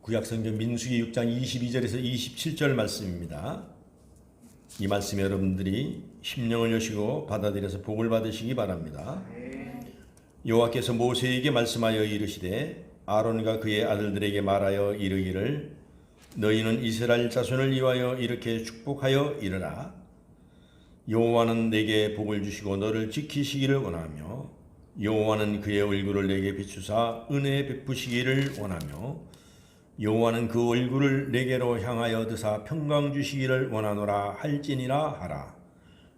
구약성경 민수기 6장 22절에서 27절 말씀입니다. 이 말씀 여러분들이 심령을 여시고 받아들여서 복을 받으시기 바랍니다. 여호와께서 모세에게 말씀하여 이르시되 아론과 그의 아들들에게 말하여 이르기를 너희는 이스라엘 자손을 위하여 이렇게 축복하여 이르라. 여호와는 내게 복을 주시고 너를 지키시기를 원하며 여호와는 그의 얼굴을 내게 비추사 은혜 베푸시기를 원하며 여호와는 그 얼굴을 내게로 향하여 드사 평강 주시기를 원하노라 할지니라 하라.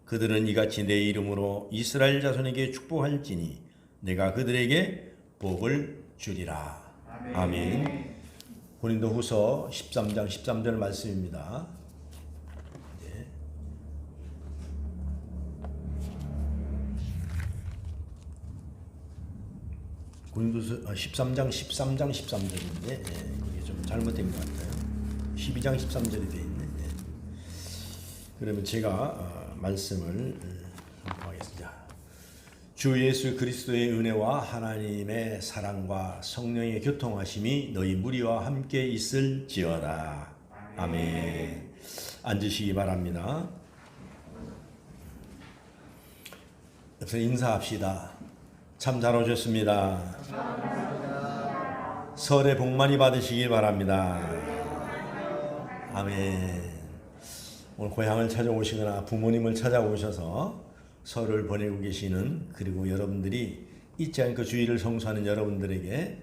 그들은 이같이 내 이름으로 이스라엘 자손에게 축복할지니 내가 그들에게 복을 주리라. 아멘. 고린도후서 13장 13절 말씀입니다. 네. 고린도서 13장 13절인데 그게 좀 잘못된 것 같아요. 12장 13절이 되어 있네. 그러면 제가 말씀을 선포하겠습니다. 주 예수 그리스도의 은혜와 하나님의 사랑과 성령의 교통하심이 너희 무리와 함께 있을지어다. 아멘. 앉으시기 바랍니다. 옆에서 인사합시다. 참 잘 오셨습니다. 설에 복 많이 받으시기 바랍니다. 아멘. 오늘 고향을 찾아오시거나 부모님을 찾아오셔서 설을 보내고 계시는, 그리고 여러분들이 잊지 않고 주일을 성수하는 여러분들에게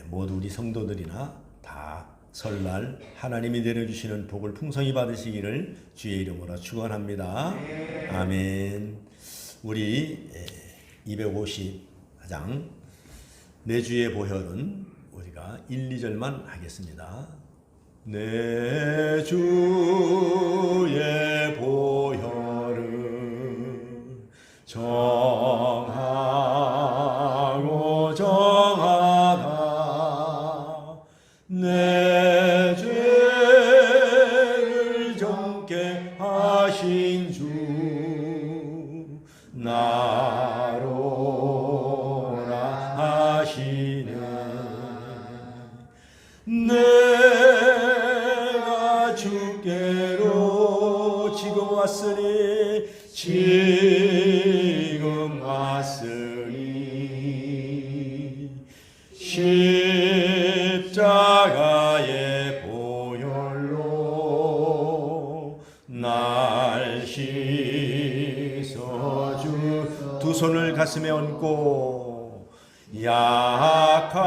모두 우리 성도들이나 다 설날 하나님이 내려주시는 복을 풍성히 받으시기를 주의 이름으로 축원합니다. 아멘. 우리 250장 내 주의 보혈은 우리가 1, 2절만 하겠습니다. 내 주의 보혈은 정하고 정하다. 내 죄를 정케 하신 주 나로라 하시네. 내가 주께로 지금 왔으니 지금 왔으니 십자가의 보혈로 날 씻어주. 두 손을 가슴에 얹고 약하고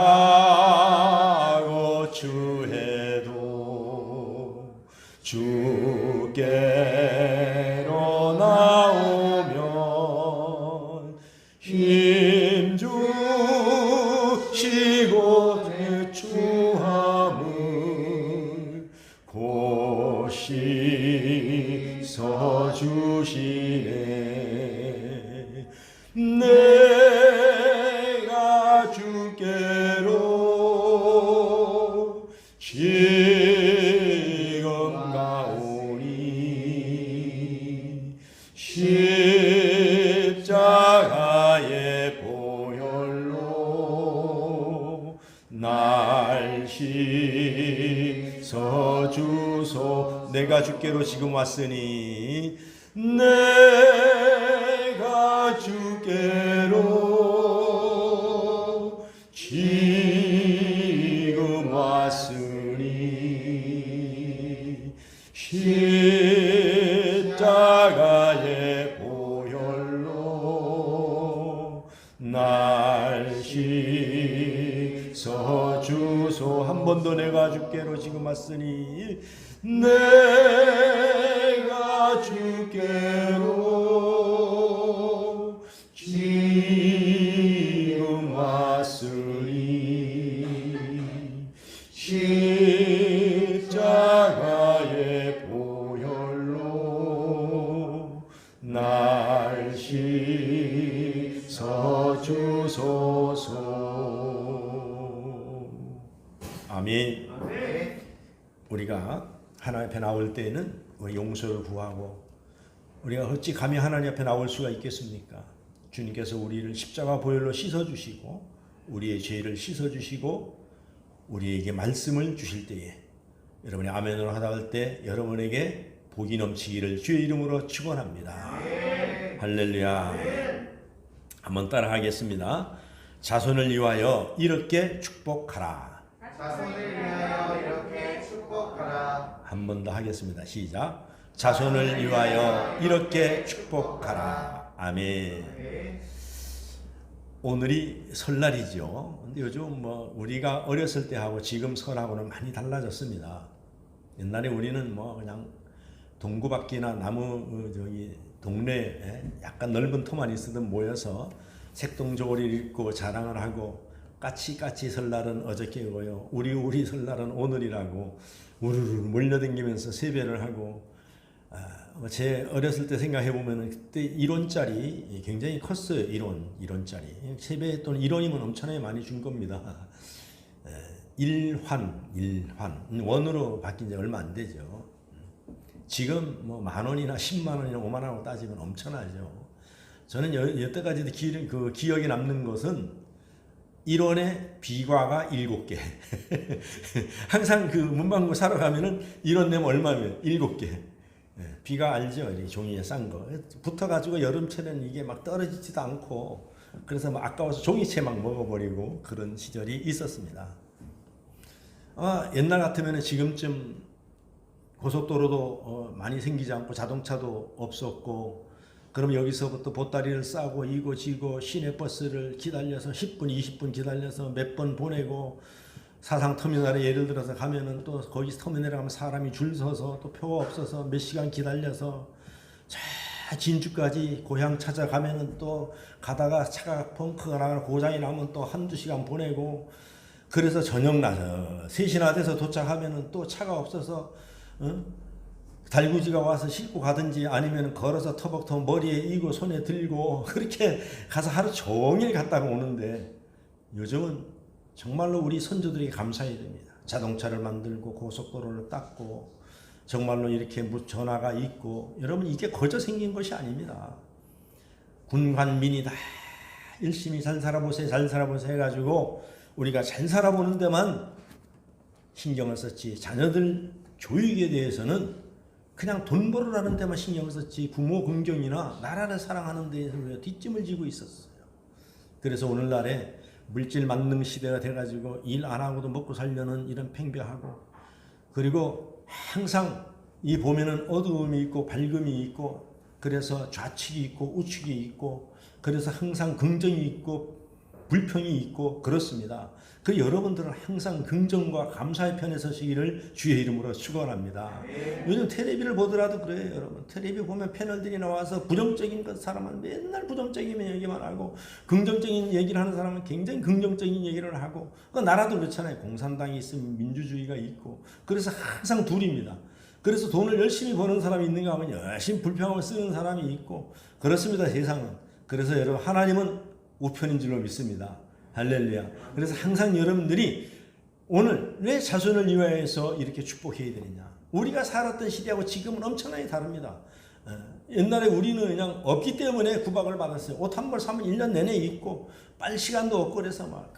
추해도 주께로 나오면 힘 주시고 대추함을 곧 씻어주시네. 내가 주께로 지금 가오니 십자가의 보혈로 날 씻어주소. 내가 주께로 지금 왔으니 내가 주께로 지금 왔으니 십자가의 보혈로 날 씻어주소. 한 번 더 내가 주께로 지금 왔으니 내가 주께로 지금 왔으니 십자가의 보혈로 날 씻어주소서. 아멘. 우리가 하나님 앞에 나올 때에는 용서를 구하고, 우리가 어찌 감히 하나님 앞에 나올 수가 있겠습니까? 주님께서 우리를 십자가 보혈로 씻어주시고 우리의 죄를 씻어주시고 우리에게 말씀을 주실 때에 여러분이 아멘으로 하다할 때 여러분에게 복이 넘치기를 주의 이름으로 축원합니다. 할렐루야. 한번 따라 하겠습니다. 자손을 위하여 이렇게 축복하라. 자손을 위하여 이렇게 축복하라. 한 번 더 하겠습니다. 시작. 자손을 위하여 이렇게 축복하라. 아멘. 오늘이 설날이죠. 근데 요즘 뭐 우리가 어렸을 때하고 지금 설하고는 많이 달라졌습니다. 옛날에 우리는 뭐 그냥 동구밖이나 나무 저기 동네에 약간 넓은 터만 있으던 모여서 색동저고리를 입고 자랑을 하고 까치 설날은 어저께고요. 우리 설날은 오늘이라고 우르르 몰려다니면서 세배를 하고 제 어렸을 때 생각해 보면 그때 1원짜리 굉장히 컸어요. 1원짜리 세배 또는 1원이면 엄청나게 많이 준 겁니다. 1환 원으로 바뀐 지 얼마 안 되죠. 지금 뭐 10,000원이나 100,000원이나 50,000원하고 따지면 엄청나죠. 저는 여태까지도 기억에 남는 것은 1원에 비과가 7개. 항상 그 문방구 사러 가면은 1원 내면 얼마면 7개. 비가 알죠? 이 종이에 싼 거. 붙어가지고 여름철에는 이게 막 떨어지지도 않고 그래서 막 아까워서 종이채 막 먹어버리고 그런 시절이 있었습니다. 옛날 같으면 지금쯤 고속도로도 많이 생기지 않고 자동차도 없었고 그럼 여기서부터 보따리를 싸고 이고 지고 시내버스를 기다려서 10분 20분 기다려서 몇 번 보내고 사상터미널에 예를 들어서 가면은 또 거기 터미널에 가면 사람이 줄 서서 또 표가 없어서 몇 시간 기다려서 자 진주까지 고향 찾아가면은 또 가다가 차가 펑크가 나거나 고장이 나면 또 한두 시간 보내고 그래서 저녁 나서 3시나 돼서 도착하면은 또 차가 없어서 달구지가 와서 싣고 가든지 아니면 걸어서 터벅터벅 머리에 이고 손에 들고 그렇게 가서 하루 종일 갔다가 오는데 요즘은 정말로 우리 선조들에게 감사해야 됩니다. 자동차를 만들고 고속도로를 닦고 정말로 이렇게 전화가 있고 여러분 이게 거저 생긴 것이 아닙니다. 군관민이 다 열심히 잘 살아보세요 해가지고 우리가 잘 살아보는 데만 신경을 썼지 자녀들 교육에 대해서는 그냥 돈 벌으라는 데만 신경을 썼지 부모 긍정이나 나라를 사랑하는 데에서 우리가 뒷짐을 지고 있었어요. 그래서 오늘날에 물질 만능 시대가 돼가지고 일 안 하고도 먹고 살려는 이런 팽배하고 그리고 항상 이 보면은 어두움이 있고 밝음이 있고 그래서 좌측이 있고 우측이 있고 그래서 항상 긍정이 있고 불평이 있고 그렇습니다. 그 여러분들은 항상 긍정과 감사의 편에 서시기를 주의 이름으로 축원합니다. 요즘 텔레비를 보더라도 그래요. 여러분 텔레비 보면 패널들이 나와서 부정적인 것 사람은 맨날 부정적인 얘기만 하고 긍정적인 얘기를 하는 사람은 굉장히 긍정적인 얘기를 하고 그 나라도 그렇잖아요. 공산당이 있으면 민주주의가 있고 그래서 항상 둘입니다. 그래서 돈을 열심히 버는 사람이 있는가 하면 열심히 불평하고 쓰는 사람이 있고 그렇습니다. 세상은. 그래서 여러분 하나님은 우편인 줄로 믿습니다. 할렐루야. 그래서 항상 여러분들이 오늘 왜 자손을 위하여서 이렇게 축복해야 되느냐. 우리가 살았던 시대하고 지금은 엄청나게 다릅니다. 옛날에 우리는 그냥 없기 때문에 구박을 받았어요. 옷 한 벌 사면 1년 내내 입고 빨 시간도 없고 그래서 막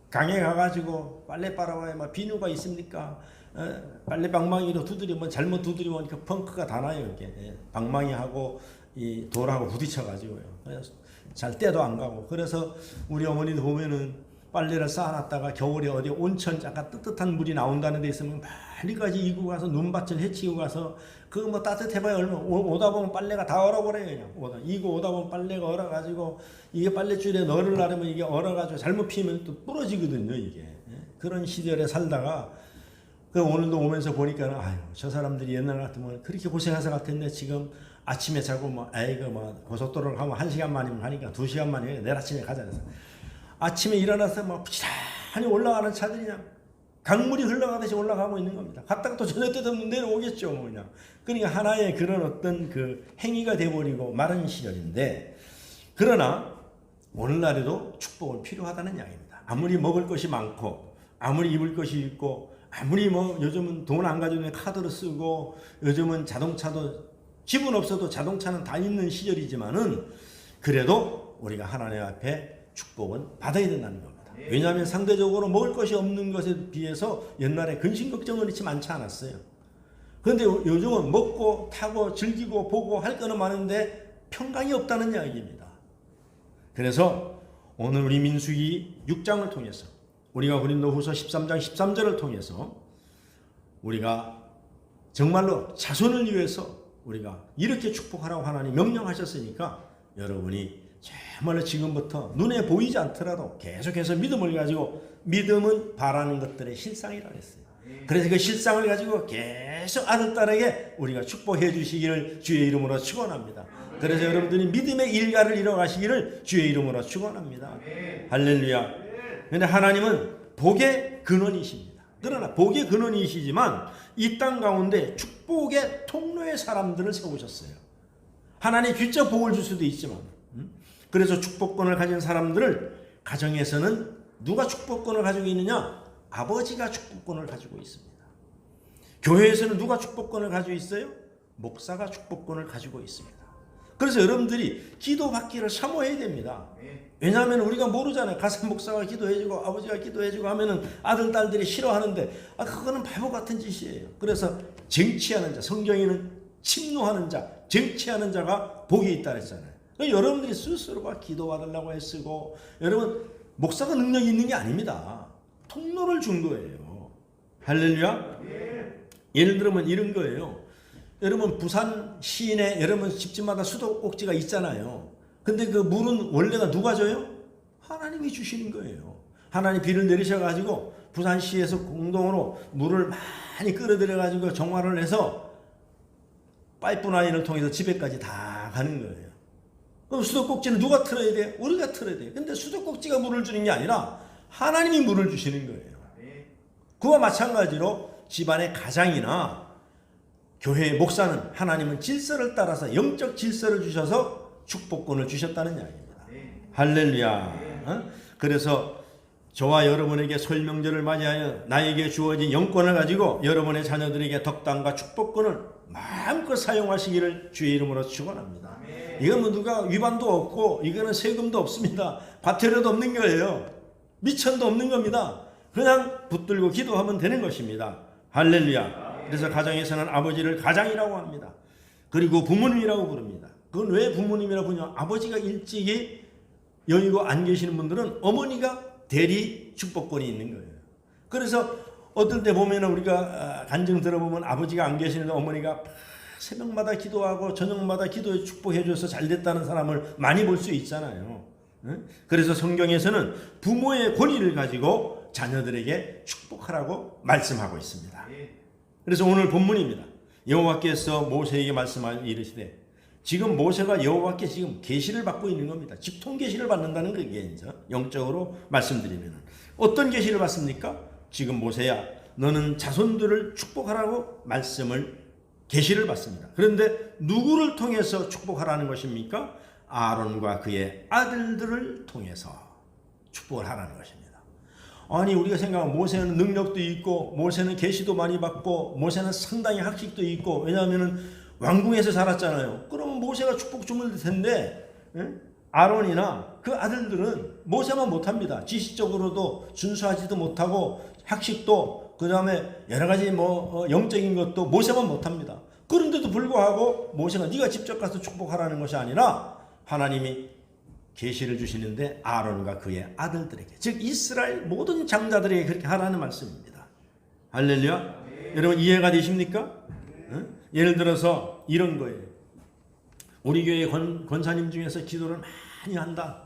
강에 가가지고 빨래 빨아와야 막 비누가 있습니까? 빨래 방망이로 두드리면 잘못 두드리면 그 펑크가 다 나요. 이게 방망이하고 이 돌하고 부딪혀가지고요. 잘 때도 안 가고 그래서 우리 어머니도 보면은 빨래를 쌓아놨다가 겨울에 어디 온천 약간 뜨뜻한 물이 나온다는 데 있으면 멀리까지 이고 가서 눈밭을 헤치고 가서 그거 뭐 따뜻해봐야 얼마 오다 보면 빨래가 다 얼어버려요. 그냥 이고 오다 보면 빨래가 얼어가지고 이게 빨래줄에 넣으려면 이게 얼어가지고 잘못 피면 또 부러지거든요. 이게 그런 시절에 살다가 오늘도 오면서 보니까 아유 저 사람들이 옛날 같으면 그렇게 고생해서 갈 텐데 지금 아침에 자고 고속도로를 가면 1시간 만이면 가니까 2시간 만에 내일 아침에 가자 그래서 아침에 일어나서 막 부지런히 올라가는 차들이 그냥 강물이 흘러가듯이 올라가고 있는 겁니다. 갔다가 또 저녁 때 되면 내려오겠죠. 뭐 그냥. 그러니까 하나의 그런 어떤 그 행위가 돼버리고 마른 시절인데 그러나 오늘날에도 축복은 필요하다는 이야기입니다. 아무리 먹을 것이 많고 아무리 입을 것이 있고 아무리 요즘은 돈 안 가지고 카드로 쓰고 요즘은 자동차도 집은 없어도 자동차는 다 있는 시절이지만은 그래도 우리가 하나님 앞에 축복은 받아야 된다는 겁니다. 왜냐하면 상대적으로 먹을 것이 없는 것에 비해서 옛날에 근심 걱정은 그렇지 많지 않았어요. 그런데 요즘은 먹고 타고 즐기고 보고 할 거는 많은데 평강이 없다는 이야기입니다. 그래서 오늘 우리 민수기 6장을 통해서 우리가 고린도후서 13장 13절을 통해서 우리가 정말로 자손을 위해서 우리가 이렇게 축복하라고 하나님 명령하셨으니까 여러분이 정말로 지금부터 눈에 보이지 않더라도 계속해서 믿음을 가지고, 믿음은 바라는 것들의 실상이라고 했어요. 그래서 그 실상을 가지고 계속 아들 딸에게 우리가 축복해 주시기를 주의 이름으로 축원합니다. 그래서 여러분들이 믿음의 일가를 이뤄가시기를 주의 이름으로 축원합니다. 할렐루야. 그런데 하나님은 복의 근원이십니다. 그러나 복의 근원이시지만 이 땅 가운데 축복의 통로의 사람들을 세우셨어요. 하나님 직접 복을 줄 수도 있지만, 그래서 축복권을 가진 사람들을 가정에서는 누가 축복권을 가지고 있느냐? 아버지가 축복권을 가지고 있습니다. 교회에서는 누가 축복권을 가지고 있어요? 목사가 축복권을 가지고 있습니다. 그래서 여러분들이 기도받기를 사모해야 됩니다. 왜냐하면 우리가 모르잖아요. 가서 목사가 기도해주고 아버지가 기도해주고 하면은 아들 딸들이 싫어하는데, 그거는 바보 같은 짓이에요. 그래서 쟁취하는 자, 성경에는 침노하는 자, 쟁취하는 자가 복이 있다 그랬잖아요. 여러분들이 스스로가 기도받으려고 애쓰고, 여러분 목사가 능력이 있는 게 아닙니다. 통로를 준 거예요. 할렐루야. 예를 들면 이런 거예요. 여러분 부산 시내 여러분 집집마다 수도꼭지가 있잖아요. 근데 그 물은 원래가 누가 줘요? 하나님이 주시는 거예요. 하나님 비를 내리셔가지고 부산시에서 공동으로 물을 많이 끌어들여가지고 정화를 해서 파이프 라인을 통해서 집에까지 다 가는 거예요. 그럼 수도꼭지는 누가 틀어야 돼요? 우리가 틀어야 돼요. 근데 수도꼭지가 물을 주는 게 아니라 하나님이 물을 주시는 거예요. 그와 마찬가지로 집안의 가장이나 교회의 목사는 하나님은 질서를 따라서 영적 질서를 주셔서 축복권을 주셨다는 이야기입니다. 할렐루야. 그래서 저와 여러분에게 설명절을 맞이하여 나에게 주어진 영권을 가지고 여러분의 자녀들에게 덕담과 축복권을 마음껏 사용하시기를 주의 이름으로 축원합니다. 이건 뭐 누가 위반도 없고 이거는 세금도 없습니다. 과태료도 없는 거예요. 미천도 없는 겁니다. 그냥 붙들고 기도하면 되는 것입니다. 할렐루야. 그래서 가정에서는 아버지를 가장이라고 합니다. 그리고 부모님이라고 부릅니다. 그건 왜 부모님이라고 부르냐? 아버지가 일찍이 여의고 안 계시는 분들은 어머니가 대리 축복권이 있는 거예요. 그래서 어떨 때 보면 우리가 간증 들어보면 아버지가 안 계시는데 어머니가 새벽마다 기도하고 저녁마다 기도해 축복해 줘서 잘 됐다는 사람을 많이 볼 수 있잖아요. 그래서 성경에서는 부모의 권위를 가지고 자녀들에게 축복하라고 말씀하고 있습니다. 그래서 오늘 본문입니다. 여호와께서 모세에게 말씀하여 이르시되, 지금 모세가 여호와께 지금 계시를 받고 있는 겁니다. 직통 계시를 받는다는 그게 이제 영적으로 말씀드리면 어떤 계시를 받습니까? 지금 모세야, 너는 자손들을 축복하라고 계시를 받습니다. 그런데 누구를 통해서 축복하라는 것입니까? 아론과 그의 아들들을 통해서 축복을 하라는 것입니다. 아니 우리가 생각하면 모세는 능력도 있고 모세는 계시도 많이 받고 모세는 상당히 학식도 있고, 왜냐하면 왕궁에서 자랐잖아요. 그러면 모세가 축복 주면 될 텐데, 아론이나 그 아들들은 모세만 못합니다. 지식적으로도 준수하지도 못하고 학식도 그 다음에 여러 가지 영적인 것도 모세만 못합니다. 그런데도 불구하고 모세가 네가 직접 가서 축복하라는 것이 아니라 하나님이 계시를 주시는데 아론과 그의 아들들에게, 즉 이스라엘 모든 장자들에게 그렇게 하라는 말씀입니다. 할렐루야. 여러분 이해가 되십니까? 예를 들어서 이런 거예요. 우리 교회 권사님 중에서 기도를 많이 한다.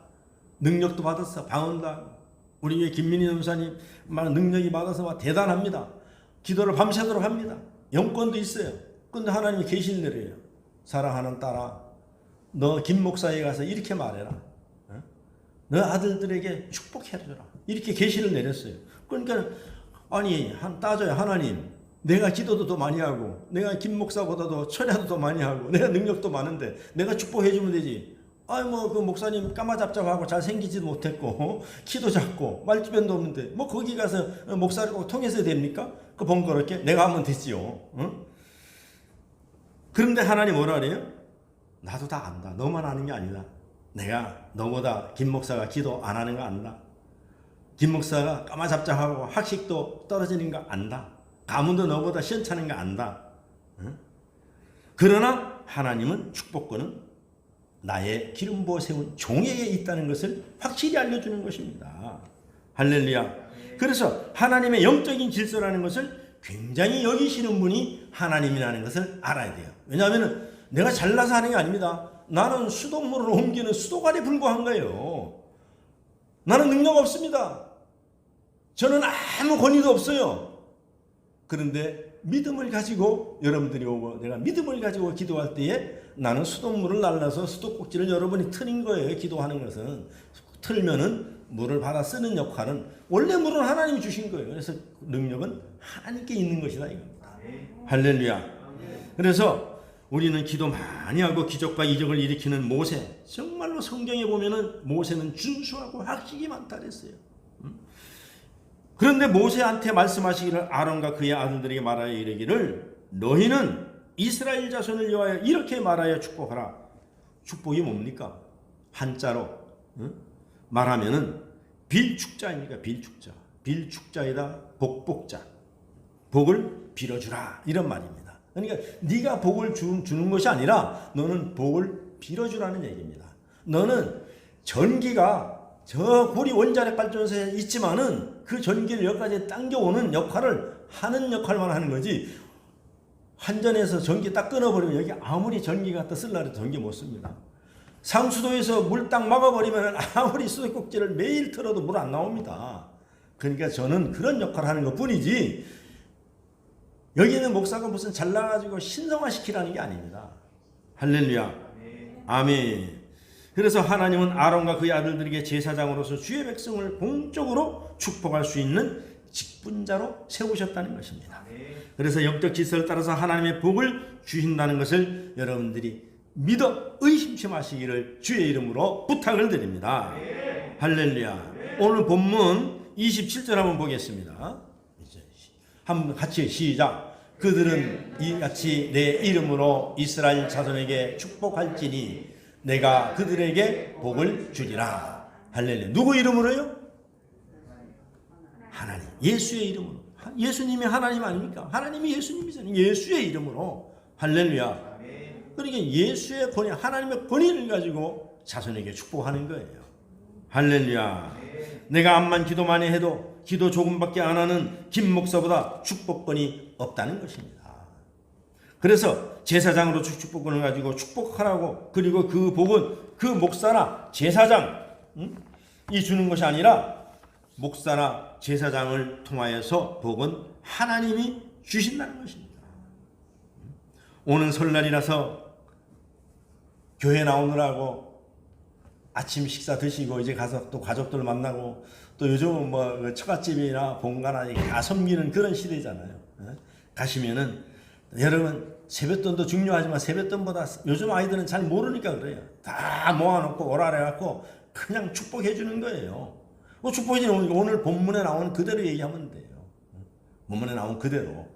능력도 받았어. 방언다. 우리 교회 김민희 전사님 막 능력이 받아서 막 대단합니다. 기도를 밤새도록 합니다. 영권도 있어요. 근데 하나님이 계시를 내려요. 사랑하는 딸아, 너 김 목사에 가서 이렇게 말해라. 너 아들들에게 축복해줘라. 이렇게 계시를 내렸어요. 그러니까 아니 따져요. 하나님, 내가 기도도 더 많이 하고 내가 김 목사보다도 철야도 더 많이 하고 내가 능력도 많은데 내가 축복해주면 되지. 그 목사님 까마잡잡하고 잘생기지도 못했고 키도 작고 말주변도 없는데 거기 가서 목사를 꼭 통해서 됩니까? 그 번거롭게 내가 하면 되지요. 그런데 하나님 뭐라 그래요? 나도 다 안다. 너만 아는 게 아니다. 내가 너보다 김 목사가 기도 안 하는 거 안다. 김 목사가 까마잡잡하고 학식도 떨어지는 거 안다. 가문도 너보다 시원찮은 거 안다. 응? 그러나 하나님은 축복권은 나의 기름 부어 세운 종에게 있다는 것을 확실히 알려주는 것입니다. 할렐루야. 그래서 하나님의 영적인 질서라는 것을 굉장히 여기시는 분이 하나님이라는 것을 알아야 돼요. 왜냐하면 내가 잘나서 하는 게 아닙니다. 나는 수돗물을 옮기는 수도관에 불과한 거예요. 나는 능력 없습니다. 저는 아무 권위도 없어요. 그런데 믿음을 가지고 여러분들이 오고 내가 믿음을 가지고 기도할 때에 나는 수돗물을 날라서 수도꼭지를 여러분이 틀인 거예요. 기도하는 것은 틀면은 물을 받아 쓰는 역할은 원래 물은 하나님이 주신 거예요. 그래서 능력은 하나님께 있는 것이다 이겁니다. 할렐루야. 그래서 우리는 기도 많이 하고 기적과 이적을 일으키는 모세, 정말로 성경에 보면은 모세는 준수하고 학식이 많다 그랬어요. 그런데 모세한테 말씀하시기를 아론과 그의 아들들에게 말하여 이르기를 너희는 이스라엘 자손을 위하여 이렇게 말하여 축복하라. 축복이 뭡니까? 한자로 말하면은 빌축자입니까? 빌축자. 빌축자에다 복복자. 복을 빌어주라 이런 말입니다. 그러니까 네가 복을 주는 것이 아니라 너는 복을 빌어주라는 얘기입니다. 너는 전기가 저 고리 원자력 발전소에 있지만은 그 전기를 여기까지 당겨오는 역할을 하는 역할만 하는 거지. 한전에서 전기 딱 끊어버리면 여기 아무리 전기가 갖다 쓸라 해도 전기 못 씁니다. 상수도에서 물 딱 막아버리면 아무리 수도꼭지를 매일 틀어도 물 안 나옵니다. 그러니까 저는 그런 역할을 하는 것 뿐이지 여기는 목사가 무슨 잘나가지고 신성화시키라는 게 아닙니다. 할렐루야. 아멘. 그래서 하나님은 아론과 그의 아들들에게 제사장으로서 주의 백성을 공적으로 축복할 수 있는 직분자로 세우셨다는 것입니다. 그래서 영적 질서를 따라서 하나님의 복을 주신다는 것을 여러분들이 믿어 의심치 마시기를 주의 이름으로 부탁을 드립니다. 할렐루야. 오늘 본문 27절 한번 보겠습니다. 한번 같이 시작. 그들은 이같이 내 이름으로 이스라엘 자손에게 축복할지니 내가 그들에게 복을 주리라. 할렐루야. 누구 이름으로요? 하나님. 예수의 이름으로. 예수님이 하나님 아닙니까? 하나님이 예수님이잖아요. 예수의 이름으로. 할렐루야. 그러니까 예수의 권위, 하나님의 권위를 가지고 자손에게 축복하는 거예요. 할렐루야. 내가 암만 기도 많이 해도 기도 조금밖에 안 하는 김 목사보다 축복권이 없다는 것입니다. 그래서 제사장으로 축복권을 가지고 축복하라고, 그리고 그 복은 그 목사나 제사장 이 주는 것이 아니라 목사나 제사장을 통하여서 복은 하나님이 주신다는 것입니다. 오는 설날이라서 교회 나오느라고 아침 식사 드시고 이제 가서 또 가족들 만나고 또 요즘은 뭐 처갓집이나 본가나 다 섬기는 그런 시대잖아요. 가시면은 여러분 세뱃돈도 중요하지만 세뱃돈보다 요즘 아이들은 잘 모르니까 그래요. 다 모아놓고 오라래갖고 그냥 축복해 주는 거예요. 축복해 주는 오늘 본문에 나온 그대로 얘기하면 돼요. 본문에 나온 그대로.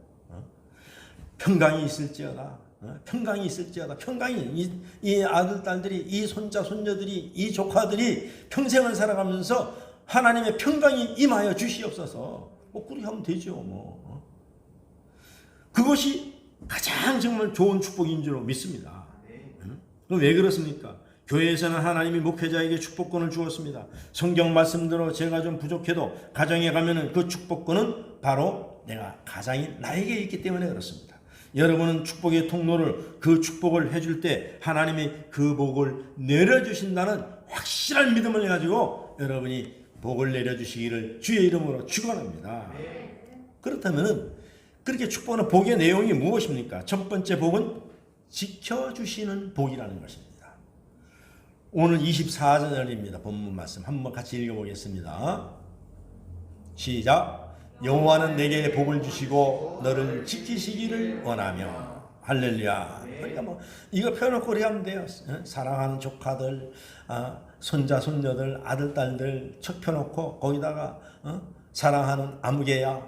평강이 있을지어다. 평강이 있을지어다. 평강이 이 아들 딸들이 이 손자 손녀들이 이 조카들이 평생을 살아가면서 하나님의 평강이 임하여 주시옵소서. 그렇게 하면 되죠. 뭐. 그것이 가장 정말 좋은 축복인 줄 믿습니다. 왜 그렇습니까? 교회에서는 하나님이 목회자에게 축복권을 주었습니다. 성경 말씀대로 제가 좀 부족해도 가정에 가면은 그 축복권은 바로 내가 가장인 나에게 있기 때문에 그렇습니다. 여러분은 축복의 통로를 그 축복을 해줄 때 하나님이 그 복을 내려주신다는 확실한 믿음을 가지고 여러분이 복을 내려주시기를 주의 이름으로 축원합니다. 그렇다면 그렇게 축복하는 복의 내용이 무엇입니까? 첫 번째 복은 지켜주시는 복이라는 것입니다. 오늘 24절입니다. 본문 말씀 한번 같이 읽어보겠습니다. 시작. 여호와는 내게 복을 주시고 너를 지키시기를 원하며. 할렐루야. 그러니까 뭐 이거 펴놓고 그래 하면 돼요. 사랑하는 조카들, 손자 손녀들, 아들 딸들 척 펴놓고 거기다가 사랑하는 아무개야,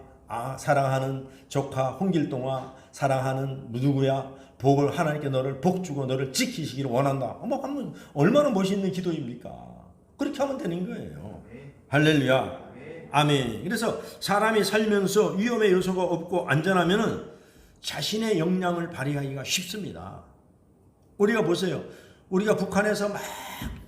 사랑하는 조카 홍길동아, 사랑하는 누구야, 복을 하나님께 너를 복 주고 너를 지키시기를 원한다. 뭐 얼마나 멋있는 기도입니까? 그렇게 하면 되는 거예요. 할렐루야. 아멘. 그래서 사람이 살면서 위험의 요소가 없고 안전하면은 자신의 역량을 발휘하기가 쉽습니다. 우리가 보세요. 우리가 북한에서 막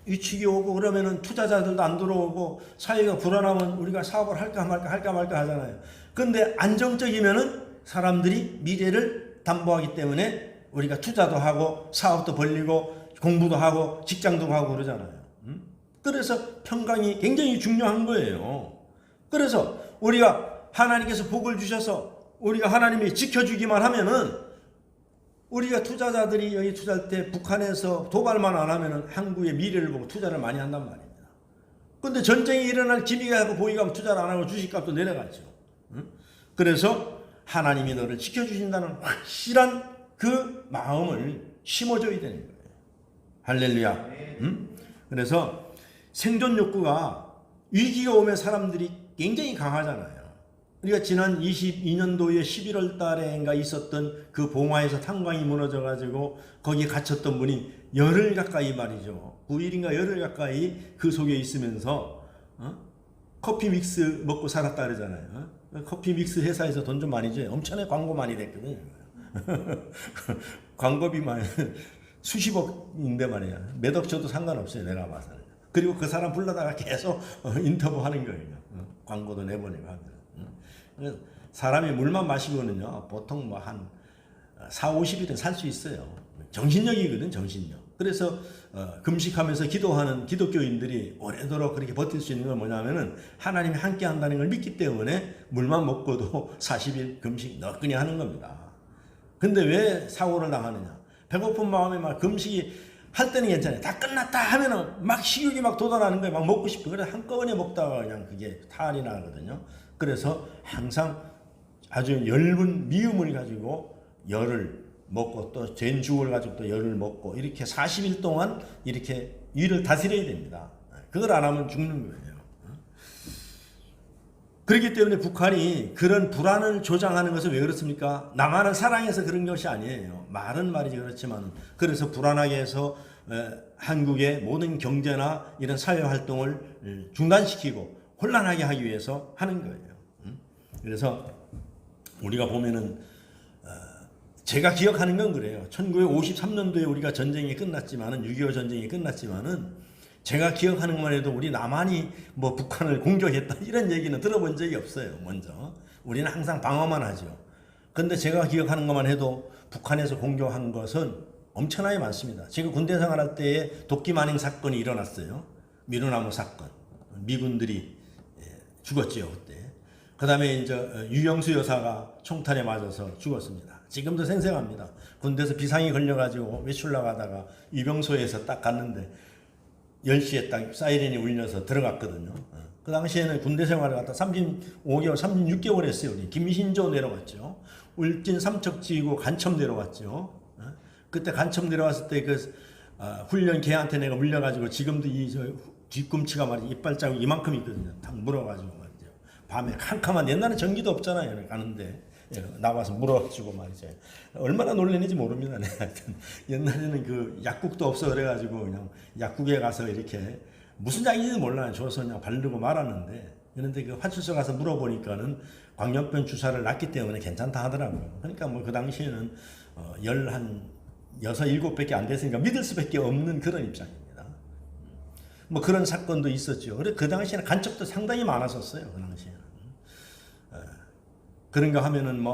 위축이 오고 그러면은 투자자들도 안 들어오고 사회가 불안하면 우리가 사업을 할까 말까 하잖아요. 근데 안정적이면은 사람들이 미래를 담보하기 때문에 우리가 투자도 하고 사업도 벌리고 공부도 하고 직장도 하고 그러잖아요. 그래서 평강이 굉장히 중요한 거예요. 그래서 우리가 하나님께서 복을 주셔서 우리가 하나님이 지켜주기만 하면은 우리가 투자자들이 여기 투자할 때 북한에서 도발만 안 하면은 한국의 미래를 보고 투자를 많이 한단 말입니다. 근데 전쟁이 일어날 기미가 하고 보이가 하면 투자를 안 하고 주식값도 내려가죠. 그래서 하나님이 너를 지켜주신다는 확실한 그 마음을 심어줘야 되는 거예요. 할렐루야. 그래서 생존 욕구가 위기가 오면 사람들이 굉장히 강하잖아요. 우리가 지난 22년도에 11월 달에인가 있었던 그 봉화에서 탄광이 무너져 가지고 거기에 갇혔던 분이 열흘 가까이 말이죠. 9일인가 열흘 가까이 그 속에 있으면서 커피 믹스 먹고 살았다 그러잖아요. 커피 믹스 회사에서 돈 좀 많이 줘요. 엄청나게 광고 많이 됐거든요. 광고비 많이 수십억인데 말이야. 몇 억 줘도 상관없어요. 내가 봐서는. 그리고 그 사람 불러다가 계속 인터뷰하는 거예요. 광고도 내보내고 하면. 그래서 사람이 물만 마시고는요. 보통 뭐 한 4, 50일은 살 수 있어요. 정신력이거든. 정신력. 그래서 금식하면서 기도하는 기독교인들이 오래도록 그렇게 버틸 수 있는 건 뭐냐면은 하나님이 함께 한다는 걸 믿기 때문에 물만 먹고도 40일 금식 너끈히 하는 겁니다. 근데 왜 사고를 당하느냐? 배고픈 마음에 막 금식이 할 때는 괜찮아요. 다 끝났다 하면은 막 식욕이 막 돋아나는 거예요. 막 먹고 싶어. 그래서 한꺼번에 먹다가 그냥 그게 탈이 나거든요. 그래서 항상 아주 엷은 미움을 가지고 열을 먹고 또 된죽을 가지고 또 열을 먹고 이렇게 40일 동안 이렇게 위를 다스려야 됩니다. 그걸 안 하면 죽는 거예요. 그렇기 때문에 북한이 그런 불안을 조장하는 것은 왜 그렇습니까? 남한을 사랑해서 그런 것이 아니에요. 말은 말이지 그렇지만 그래서 불안하게 해서 한국의 모든 경제나 이런 사회 활동을 중단시키고 혼란하게 하기 위해서 하는 거예요. 그래서 우리가 보면은 제가 기억하는 건 그래요. 1953년도에 우리가 전쟁이 끝났지만은 6.25 전쟁이 끝났지만은 제가 기억하는 것만 해도 우리 남한이 뭐 북한을 공격했다 이런 얘기는 들어본 적이 없어요. 먼저 우리는 항상 방어만 하죠. 근데 제가 기억하는 것만 해도 북한에서 공격한 것은 엄청나게 많습니다. 제가 군대 생활할 때에 도끼 마닝 사건이 일어났어요. 미루나무 사건. 미군들이 죽었지요 그때. 그 다음에 이제 유영수 여사가 총탄에 맞아서 죽었습니다. 지금도 생생합니다. 군대에서 비상이 걸려가지고 외출 나가다가 유병소에서 딱 갔는데 10시에 딱 사이렌이 울려서 들어갔거든요. 그 당시에는 군대 생활을 갖다 35개월, 36개월 했어요. 우리 김신조 내려갔죠. 울진 삼척지구 간첩 내려갔죠. 그때 간첩 내려왔을 때 그 훈련 개한테 내가 물려가지고 지금도 이 뒤꿈치가 말이지 이빨 자국 이만큼 있거든요. 탁 물어가지고 말이죠. 밤에 캄캄한 옛날에 전기도 없잖아요. 가는데 나와서 물어가지고 말이죠. 얼마나 놀랐는지 모릅니다. 하여튼 옛날에는 그 약국도 없어 그래가지고 그냥 약국에 가서 이렇게 무슨 약인지 몰라요. 줘서 그냥 바르고 말았는데 그런데 그 파출소 가서 물어보니까는 광역병 주사를 놨기 때문에 괜찮다 하더라고요. 그러니까 뭐 그 당시에는 6, 7밖에 안 됐으니까 믿을 수밖에 없는 그런 입장입니다. 뭐 그런 사건도 있었죠. 그래 그 당시에는 간첩도 상당히 많았었어요. 그 당시에는. 그런가 하면은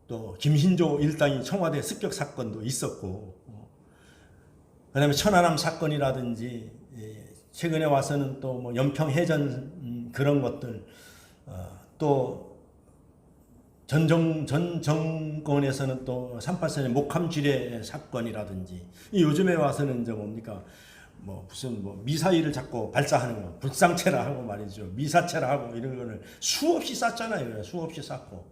또 김신조 일당이 청와대 습격 사건도 있었고, 그다음에 천안함 사건이라든지 최근에 와서는 또 뭐 연평 해전 그런 것들, 또 전 정권에서는 또 38선의 목함지뢰 사건이라든지 요즘에 와서는 이제 뭡니까? 뭐 무슨 뭐 미사일을 자꾸 발사하는 거, 불상체라 하고 말이죠. 미사체라 하고 이런 거를 수없이 쐈잖아요. 수없이 쐈고.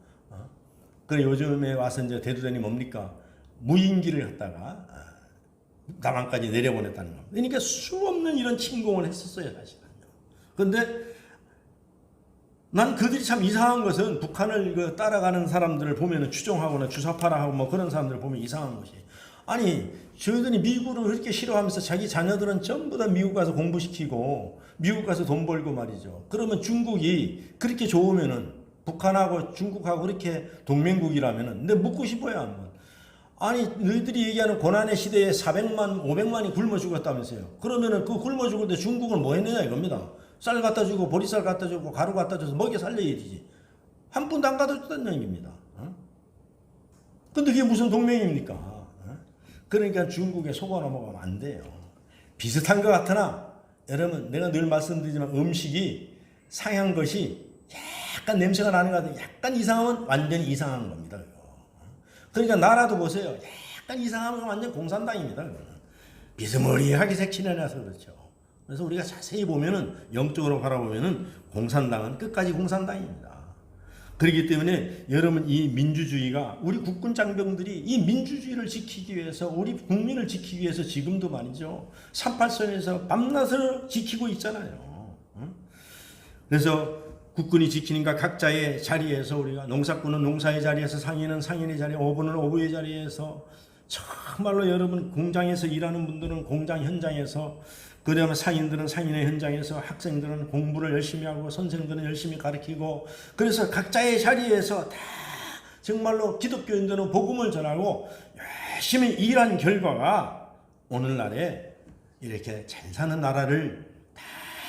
그래 요즘에 와서 이제 대두전이 뭡니까? 무인기를 갖다가 남한까지 내려보냈다는 겁니다. 그러니까 수없는 이런 침공을 했었어요, 사실은요. 근데 난 그들이 참 이상한 것은 북한을 따라가는 사람들을 보면은 추종하거나 주사파라 하고 뭐 그런 사람들을 보면 이상한 것이 아니 저희들이 미국을 그렇게 싫어하면서 자기 자녀들은 전부 다 미국 가서 공부시키고 미국 가서 돈 벌고 말이죠. 그러면 중국이 그렇게 좋으면은 북한하고 중국하고 그렇게 동맹국이라면은 근데 묻고 싶어요 한번. 아니 너희들이 얘기하는 고난의 시대에 400만 500만이 굶어 죽었다면서요. 그러면은 그 굶어 죽을 때 중국은 뭐 했느냐 이겁니다. 쌀 갖다 주고 보리쌀 갖다 주고 가루 갖다 줘서 먹여 살려야 되지. 한 푼도 안 갖다 줬다는 얘기입니다. 근데 그게 무슨 동맹입니까? 그러니까 중국에 속아 넘어가면 안 돼요. 비슷한 것 같으나 여러분 내가 늘 말씀드리지만 음식이 상한 것이 약간 냄새가 나는 것 같아요. 약간 이상하면 완전히 이상한 겁니다. 그러니까 나라도 보세요. 약간 이상하면 완전 공산당입니다. 비스무리하게 색칠해놔서 그렇죠. 그래서 우리가 자세히 보면은 영적으로 바라보면은 공산당은 끝까지 공산당입니다. 그렇기 때문에 여러분 이 민주주의가 우리 국군 장병들이 이 민주주의를 지키기 위해서 우리 국민을 지키기 위해서 지금도 말이죠. 38선에서 밤낮을 지키고 있잖아요. 그래서 국군이 지키니까 각자의 자리에서 우리가 농사꾼은 농사의 자리에서 상인은 상인의 자리에 어부는 어부의 자리에서 정말로 여러분 공장에서 일하는 분들은 공장 현장에서 그다음에 상인들은 상인의 현장에서 학생들은 공부를 열심히 하고 선생들은 열심히 가르치고 그래서 각자의 자리에서 다 정말로 기독교인들은 복음을 전하고 열심히 일한 결과가 오늘날에 이렇게 잘 사는 나라를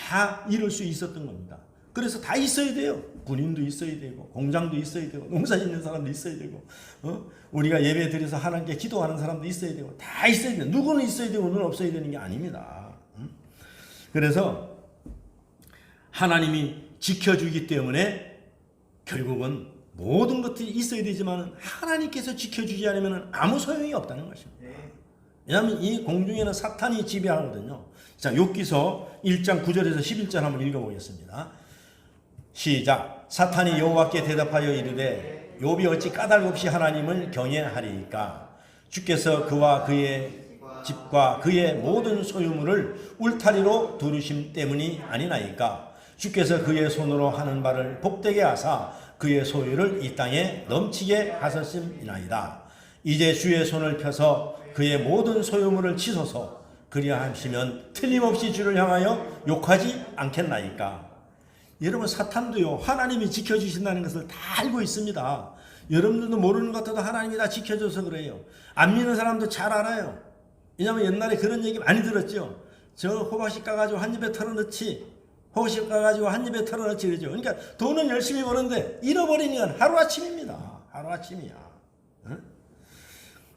다 이룰 수 있었던 겁니다. 그래서 다 있어야 돼요. 군인도 있어야 되고 공장도 있어야 되고 농사 짓는 사람도 있어야 되고 우리가 예배 드려서 하나님께 기도하는 사람도 있어야 되고 다 있어야 돼요. 누구는 있어야 되고 누구는 없어야 되는 게 아닙니다. 그래서 하나님이 지켜주기 때문에 결국은 모든 것들이 있어야 되지만 하나님께서 지켜주지 않으면 아무 소용이 없다는 것입니다. 왜냐하면 이 공중에는 사탄이 지배하거든요. 자, 욥기서 1장 9절에서 11절 한번 읽어보겠습니다. 시작. 사탄이 여호와께 대답하여 이르되 욥이 어찌 까닭없이 하나님을 경외하리이까. 주께서 그와 그의 집과 그의 모든 소유물을 울타리로 두르심 때문이 아니나이까. 주께서 그의 손으로 하는 바를 복되게 하사 그의 소유를 이 땅에 넘치게 하셨음이나이다. 이제 주의 손을 펴서 그의 모든 소유물을 치소서. 그리하시면 틀림없이 주를 향하여 욕하지 않겠나이까. 여러분 사탄도요 하나님이 지켜주신다는 것을 다 알고 있습니다. 여러분들도 모르는 것 같아도 하나님이 다 지켜줘서 그래요. 안 믿는 사람도 잘 알아요. 왜냐하면 옛날에 그런 얘기 많이 들었죠. 저 호박씨 까가지고 한 입에 털어넣지, 호박씨 까가지고 한 입에 털어넣지 그러죠. 그러니까 돈은 열심히 버는데 잃어버리니까 하루아침입니다. 하루아침이야. 응?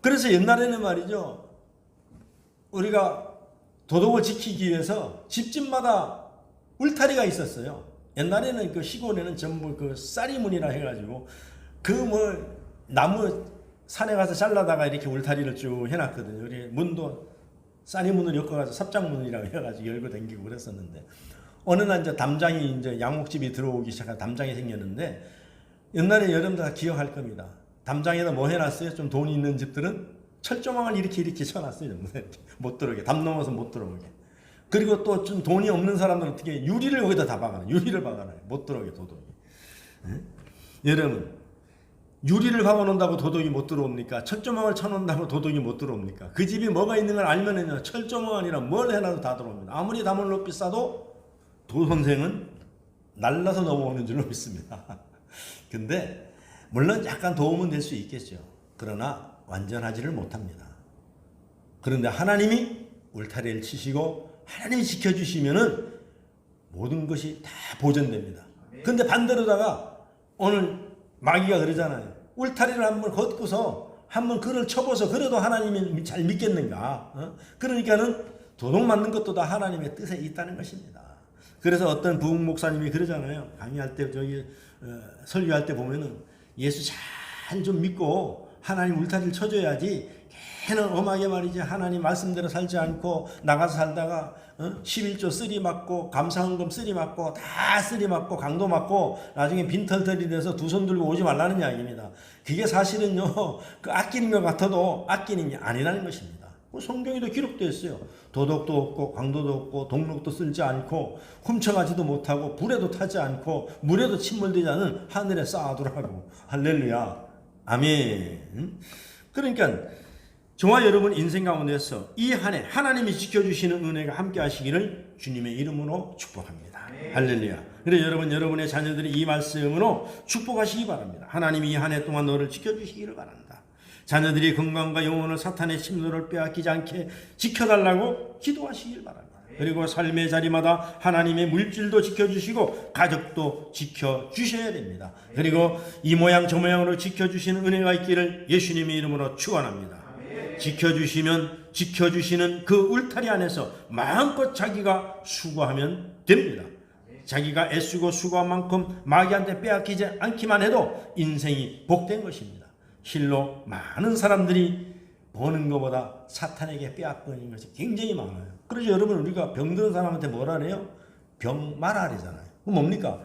그래서 옛날에는 말이죠. 우리가 도덕을 지키기 위해서 집집마다 울타리가 있었어요. 옛날에는 그 시골에는 전부 그 쌀이문이라 해가지고 그 뭐 나무 산에 가서 잘라다가 이렇게 울타리를 쭉 해놨거든요. 우리 문도 쌀이문을 엮어가지고 삽장문이라고 해가지고 열고 댕기고 그랬었는데 어느 날 이제 담장이 이제 양옥집이 들어오기 시작한 담장이 생겼는데 옛날에 여러분들 다 기억할 겁니다. 담장에다 뭐 해놨어요? 좀 돈이 있는 집들은 철조망을 이렇게 쳐놨어요. 못 들어오게 담 넘어서 못 들어오게. 그리고 또 좀 돈이 없는 사람들은 어떻게 유리를 거기다 다 박아놔요. 유리를 박아놔요. 못 들어오게 도둑이. 여러분 유리를 박아놓는다고 도둑이 못 들어옵니까? 철조망을 쳐놓는다고 도둑이 못 들어옵니까? 그 집이 뭐가 있는 걸 알면은요 철조망 아니라 뭘 해놔도 다 들어옵니다. 아무리 담을 높이 싸도 도 선생은 날라서 넘어오는 줄로 믿습니다. 근데 물론 약간 도움은 될 수 있겠죠. 그러나 완전하지를 못합니다. 그런데 하나님이 울타리를 치시고 하나님이 지켜주시면은 모든 것이 다 보존됩니다. 근데 반대로다가 오늘 마귀가 그러잖아요. 울타리를 한번 걷고서 한번 그를 쳐봐서 그래도 하나님이 잘 믿겠는가? 그러니까는 도둑 맞는 것도 다 하나님의 뜻에 있다는 것입니다. 그래서 어떤 부흥 목사님이 그러잖아요. 강의할 때 설교할 때 보면은 예수 잘 좀 믿고 하나님 울타리를 쳐줘야지 걔는 엄하게 말이지 하나님 말씀대로 살지 않고 나가서 살다가 11조 쓰리 맞고 감사헌금 쓰리 맞고 다 쓰리 맞고 강도 맞고 나중에 빈털털이 돼서 두 손 들고 오지 말라는 이야기입니다. 그게 사실은요 그 아끼는 것 같아도 아끼는 게 아니라는 것입니다. 성경에도 기록되어 있어요. 도덕도 없고 강도도 없고 동력도 쓸지 않고 훔쳐가지도 못하고 불에도 타지 않고 물에도 침몰되지 않은 하늘에 쌓아두라고. 할렐루야. 아멘. 그러니까 저와 여러분 인생 가운데서 이 한 해 하나님이 지켜주시는 은혜가 함께 하시기를 주님의 이름으로 축복합니다. 할렐루야. 그래서 여러분의 자녀들이 이 말씀으로 축복하시기 바랍니다. 하나님이 이 한 해 동안 너를 지켜주시기를 바란다. 자녀들이 건강과 영혼을 사탄의 침노를 빼앗기지 않게 지켜달라고 기도하시길 바랍니다. 그리고 삶의 자리마다 하나님의 물질도 지켜주시고 가족도 지켜주셔야 됩니다. 그리고 이 모양 저 모양으로 지켜주시는 은혜가 있기를 예수님의 이름으로 축원합니다. 지켜주시는 그 울타리 안에서 마음껏 자기가 수고하면 됩니다. 자기가 애쓰고 수고한 만큼 마귀한테 빼앗기지 않기만 해도 인생이 복된 것입니다. 실로 많은 사람들이 버는 것보다 사탄에게 빼앗기는 것이 굉장히 많아요. 그래서 여러분 우리가 병드는 사람한테 뭐라 그래요? 병 말아리잖아요. 그럼 뭡니까?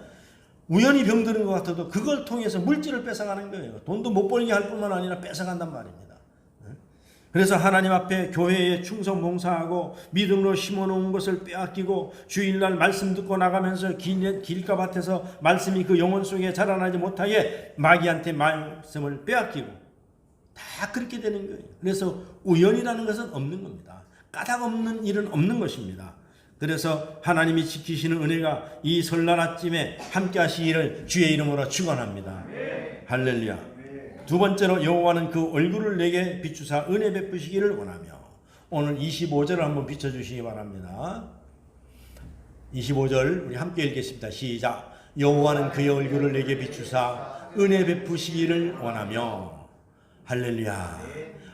우연히 병드는 것 같아도 그걸 통해서 물질을 뺏어가는 거예요. 돈도 못 벌게 할 뿐만 아니라 뺏어간단 말입니다. 그래서 하나님 앞에 교회에 충성 봉사하고 믿음으로 심어놓은 것을 빼앗기고 주일날 말씀 듣고 나가면서 길가밭에서 말씀이 그 영혼 속에 자라나지 못하게 마귀한테 말씀을 빼앗기고 다 그렇게 되는 거예요. 그래서 우연이라는 것은 없는 겁니다. 까닭 없는 일은 없는 것입니다. 그래서 하나님이 지키시는 은혜가 이 설날 아침에 함께 하시기를 주의 이름으로 축원합니다. 할렐루야. 두 번째로 여호와는 그 얼굴을 내게 비추사 은혜 베푸시기를 원하며 오늘 25절을 한번 비춰주시기 바랍니다. 25절 우리 함께 읽겠습니다. 시작. 여호와는 그의 얼굴을 내게 비추사 은혜 베푸시기를 원하며 할렐루야.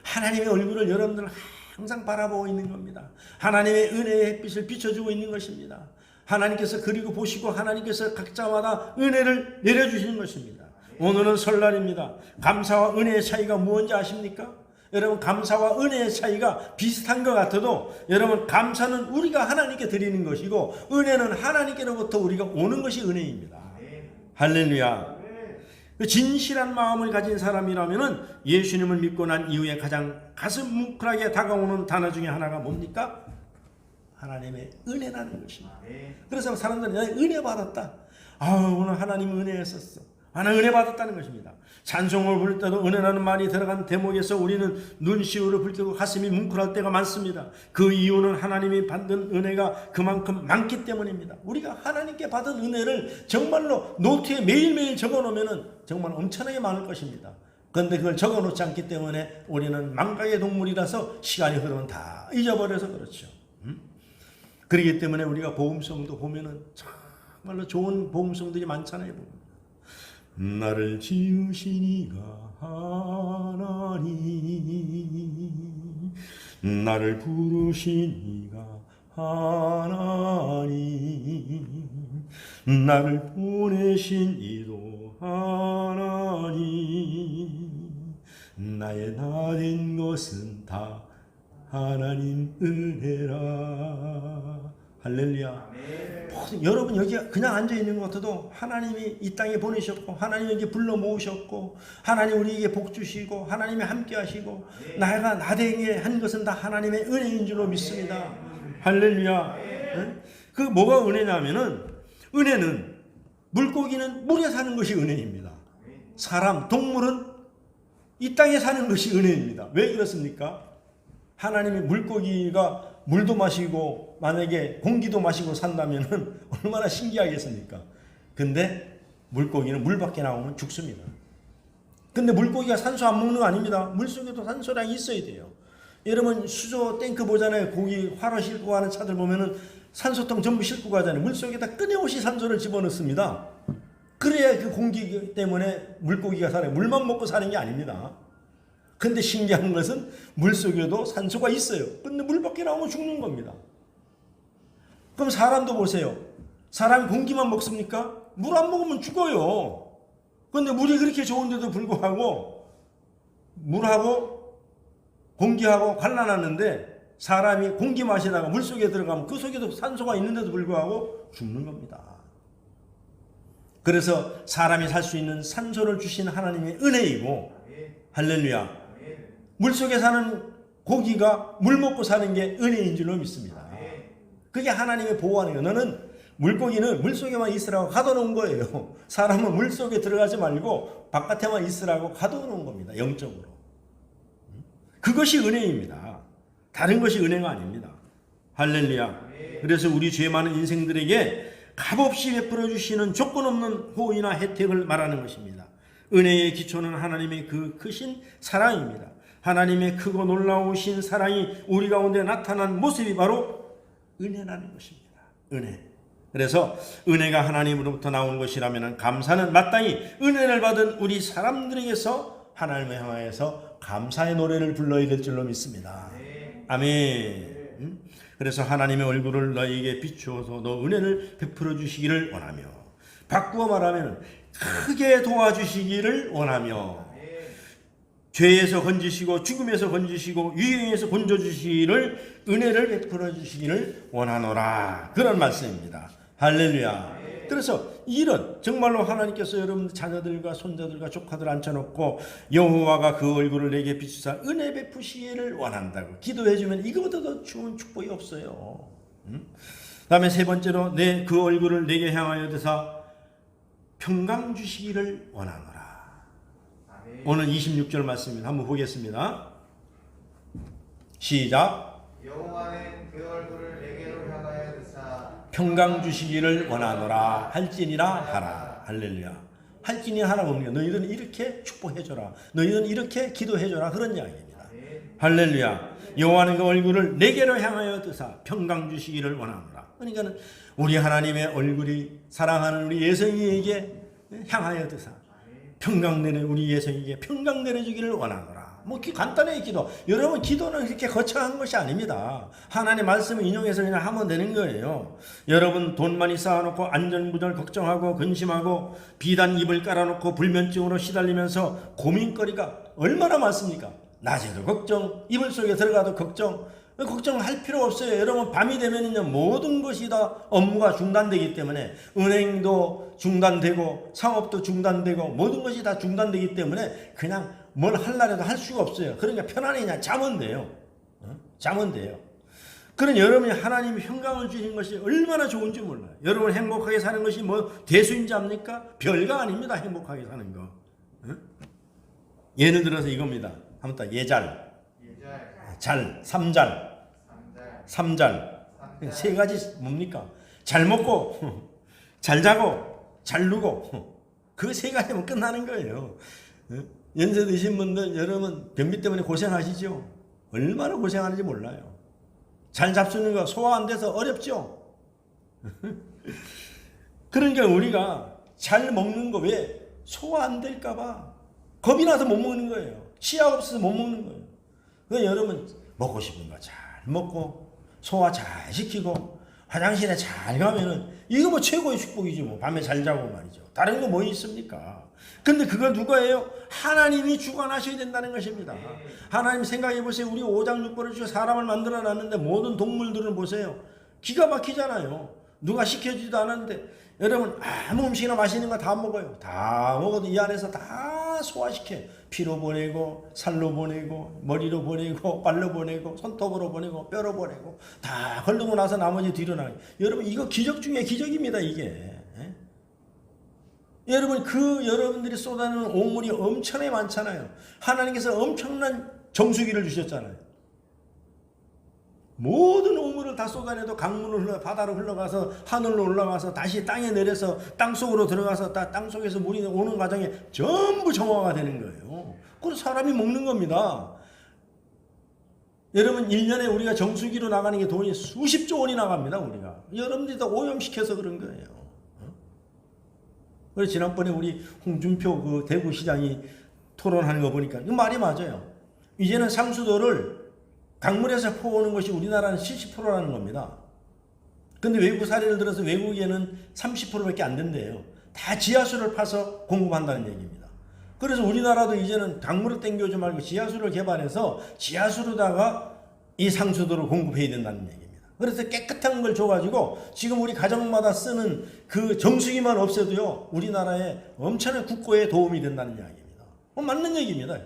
하나님의 얼굴을 여러분들 항상 바라보고 있는 겁니다. 하나님의 은혜의 햇빛을 비춰주고 있는 것입니다. 하나님께서 그리고 보시고 하나님께서 각자마다 은혜를 내려주시는 것입니다. 오늘은 설날입니다. 감사와 은혜의 차이가 무엇인지 아십니까? 여러분 감사와 은혜의 차이가 비슷한 것 같아도 여러분 감사는 우리가 하나님께 드리는 것이고 은혜는 하나님께로부터 우리가 오는 것이 은혜입니다. 할렐루야. 진실한 마음을 가진 사람이라면 예수님을 믿고 난 이후에 가장 가슴 뭉클하게 다가오는 단어 중에 하나가 뭡니까? 하나님의 은혜라는 것입니다. 그래서 사람들은 은혜 받았다. 오늘 하나님 은혜였었어. 하나님 은혜 받았다는 것입니다. 찬송을 부를 때도 은혜라는 말이 들어간 대목에서 우리는 눈시울을 붉히고 가슴이 뭉클할 때가 많습니다. 그 이유는 하나님이 받은 은혜가 그만큼 많기 때문입니다. 우리가 하나님께 받은 은혜를 정말로 노트에 매일매일 적어놓으면 정말 엄청나게 많을 것입니다. 그런데 그걸 적어놓지 않기 때문에 우리는 망각의 동물이라서 시간이 흐르면 다 잊어버려서 그렇죠. 그렇기 때문에 우리가 복음성도 보면은 정말로 좋은 복음성들이 많잖아요. 나를 지으신 이가 하나님, 나를 부르신 이가 하나님, 나를 보내신 이도 하나님, 나의 나 된 것은 다 하나님 은혜라. 할렐루야. 여러분 여기 그냥 앉아있는 것 같아도 하나님이 이 땅에 보내셨고 하나님이 여기 불러 모으셨고 하나님 우리에게 복 주시고 하나님이 함께 하시고 나가 나되게 한 것은 다 하나님의 은혜인 줄로 믿습니다. 할렐루야. 그 뭐가 은혜냐면은 은혜는 물고기는 물에 사는 것이 은혜입니다. 사람, 동물은 이 땅에 사는 것이 은혜입니다. 왜 그렇습니까? 하나님의 물고기가 물도 마시고 만약에 공기도 마시고 산다면 얼마나 신기하겠습니까? 근데 물고기는 물 밖에 나오면 죽습니다. 근데 물고기가 산소 안 먹는 거 아닙니다. 물속에도 산소량이 있어야 돼요. 여러분 수조 탱크 보잖아요. 고기 화로 싣고 가는 차들 보면은 산소통 전부 싣고 가잖아요. 물속에다 끊임없이 산소를 집어넣습니다. 그래야 그 공기 때문에 물고기가 살아요. 물만 먹고 사는 게 아닙니다. 근데 신기한 것은 물속에도 산소가 있어요. 근데 물 밖에 나오면 죽는 겁니다. 그럼 사람도 보세요. 사람이 공기만 먹습니까? 물 안 먹으면 죽어요. 근데 물이 그렇게 좋은데도 불구하고 물하고 공기하고 갈라놨는데 사람이 공기 마시다가 물속에 들어가면 그 속에도 산소가 있는데도 불구하고 죽는 겁니다. 그래서 사람이 살 수 있는 산소를 주신 하나님의 은혜이고 할렐루야. 물속에 사는 고기가 물 먹고 사는 게 은혜인 줄로 믿습니다. 그게 하나님의 보호하는 거예요. 너는 물고기는 물속에만 있으라고 가둬놓은 거예요. 사람은 물속에 들어가지 말고 바깥에만 있으라고 가둬놓은 겁니다. 영적으로. 그것이 은혜입니다. 다른 것이 은혜가 아닙니다. 할렐루야. 그래서 우리 죄 많은 인생들에게 값없이 베풀어 주시는 조건 없는 호의나 혜택을 말하는 것입니다. 은혜의 기초는 하나님의 그 크신 사랑입니다. 하나님의 크고 놀라우신 사랑이 우리 가운데 나타난 모습이 바로 은혜라는 것입니다. 은혜. 그래서 은혜가 하나님으로부터 나오는 것이라면 감사는 마땅히 은혜를 받은 우리 사람들에게서 하나님을 향하여서 감사의 노래를 불러야 될 줄로 믿습니다. 아멘. 그래서 하나님의 얼굴을 너에게 비추어서 너 은혜를 베풀어 주시기를 원하며, 바꾸어 말하면 크게 도와주시기를 원하며, 죄에서 건지시고 죽음에서 건지시고 유행에서 건져주시기를 은혜를 베풀어 주시기를 원하노라, 그런 말씀입니다. 할렐루야. 그래서 이런 정말로 하나님께서 여러분 자녀들과 손자들과 조카들 앉혀놓고 여호와가 그 얼굴을 내게 비추사 은혜 베푸시기를 원한다고 기도해주면 이거보다 더 좋은 축복이 없어요. 다음에 세 번째로 내 그 얼굴을 내게 향하여 드사 평강 주시기를 원하노라. 오늘 26절 말씀입니다. 한번 보겠습니다. 시작. 여호와는 그 얼굴을 내게로 향하여 드사 평강 주시기를 원하노라 할지니라 하라. 할렐루야. 할지니 하라 뭡니까? 너희들은 이렇게 축복해줘라, 너희들은 이렇게 기도해줘라, 그런 이야기입니다. 할렐루야. 여호와는 그 얼굴을 내게로 향하여 드사 평강 주시기를 원하노라. 그러니까 우리 하나님의 얼굴이 사랑하는 우리 예성이에게 향하여 드사 평강 내려, 우리 예성에게 평강 내려주기를 원하노라. 뭐 간단하게 기도. 여러분 기도는 그렇게 거창한 것이 아닙니다. 하나님의 말씀을 인용해서 그냥 하면 되는 거예요. 여러분 돈 많이 쌓아놓고 안전부절 걱정하고 근심하고 비단 입을 깔아놓고 불면증으로 시달리면서 고민거리가 얼마나 많습니까? 낮에도 걱정, 이불 속에 들어가도 걱정할 필요 없어요. 여러분 밤이 되면은요 모든 것이 다 업무가 중단되기 때문에 은행도 중단되고 상업도 중단되고 모든 것이 다 중단되기 때문에 그냥 뭘 하려고 할 수가 없어요. 그러니까 편안히 그냥 자면 돼요. 자면 돼요. 그런 여러분이 하나님이 평강을 주신 것이 얼마나 좋은지 몰라요. 여러분 행복하게 사는 것이 뭐 대수인지 압니까? 별거 아닙니다. 행복하게 사는 거. 예를 들어서 이겁니다. 한번 더 예잘, 잘, 삼잘, 삼잘. 세 가지 뭡니까? 잘 먹고, 잘 자고, 잘 누고. 그 세 가지면 끝나는 거예요. 연세 드신 분들 여러분 변비 때문에 고생하시죠? 얼마나 고생하는지 몰라요. 잘 잡수는 거 소화 안 돼서 어렵죠? 그러니까 우리가 잘 먹는 거 왜 소화 안 될까 봐 겁이 나서 못 먹는 거예요. 치아 없어서 못 먹는 거예요. 그러니까 여러분 먹고 싶은 거 잘 먹고 소화 잘 시키고 화장실에 잘 가면은 이거 뭐 최고의 축복이지 뭐. 밤에 잘 자고 말이죠. 다른 거 뭐 있습니까? 근데 그걸 누가 해요? 하나님이 주관하셔야 된다는 것입니다. 하나님 생각해 보세요. 우리 오장육부를 주셔 사람을 만들어 놨는데 모든 동물들은 보세요. 기가 막히잖아요. 누가 시켜주지도 않았는데 여러분 아무 음식이나 맛있는 거 다 먹어요. 다 먹어도 이 안에서 다 소화시켜. 피로 보내고 살로 보내고 머리로 보내고 발로 보내고 손톱으로 보내고 뼈로 보내고 다 걸르고 나서 나머지 뒤로 나가요. 여러분 이거 기적 중에 기적입니다. 이게. 여러분 여러분들이 쏟아내는 오물이 엄청나게 많잖아요. 하나님께서 엄청난 정수기를 주셨잖아요. 모든 오물을 다 쏟아내도 강물로 바다로 흘러가서 하늘로 올라가서 다시 땅에 내려서 땅속으로 들어가서 다 땅속에서 물이 오는 과정에 전부 정화가 되는 거예요. 그래서 사람이 먹는 겁니다. 여러분 1년에 우리가 정수기로 나가는 게 돈이 수십조 원이 나갑니다. 우리가. 여러분들이 다 오염시켜서 그런 거예요. 그래서 지난번에 우리 홍준표 그 대구시장이 토론하는 거 보니까 이 말이 맞아요. 이제는 상수도를 강물에서 퍼오는 것이 우리나라는 70%라는 겁니다. 근데 외국 사례를 들어서 외국에는 30%밖에 안 된대요. 다 지하수를 파서 공급한다는 얘기입니다. 그래서 우리나라도 이제는 강물을 땡겨오지 말고 지하수를 개발해서 지하수로다가 이 상수도를 공급해야 된다는 얘기입니다. 그래서 깨끗한 걸 줘가지고 지금 우리 가정마다 쓰는 그 정수기만 없애도요 우리나라에 엄청난 국고에 도움이 된다는 이야기입니다. 맞는 얘기입니다.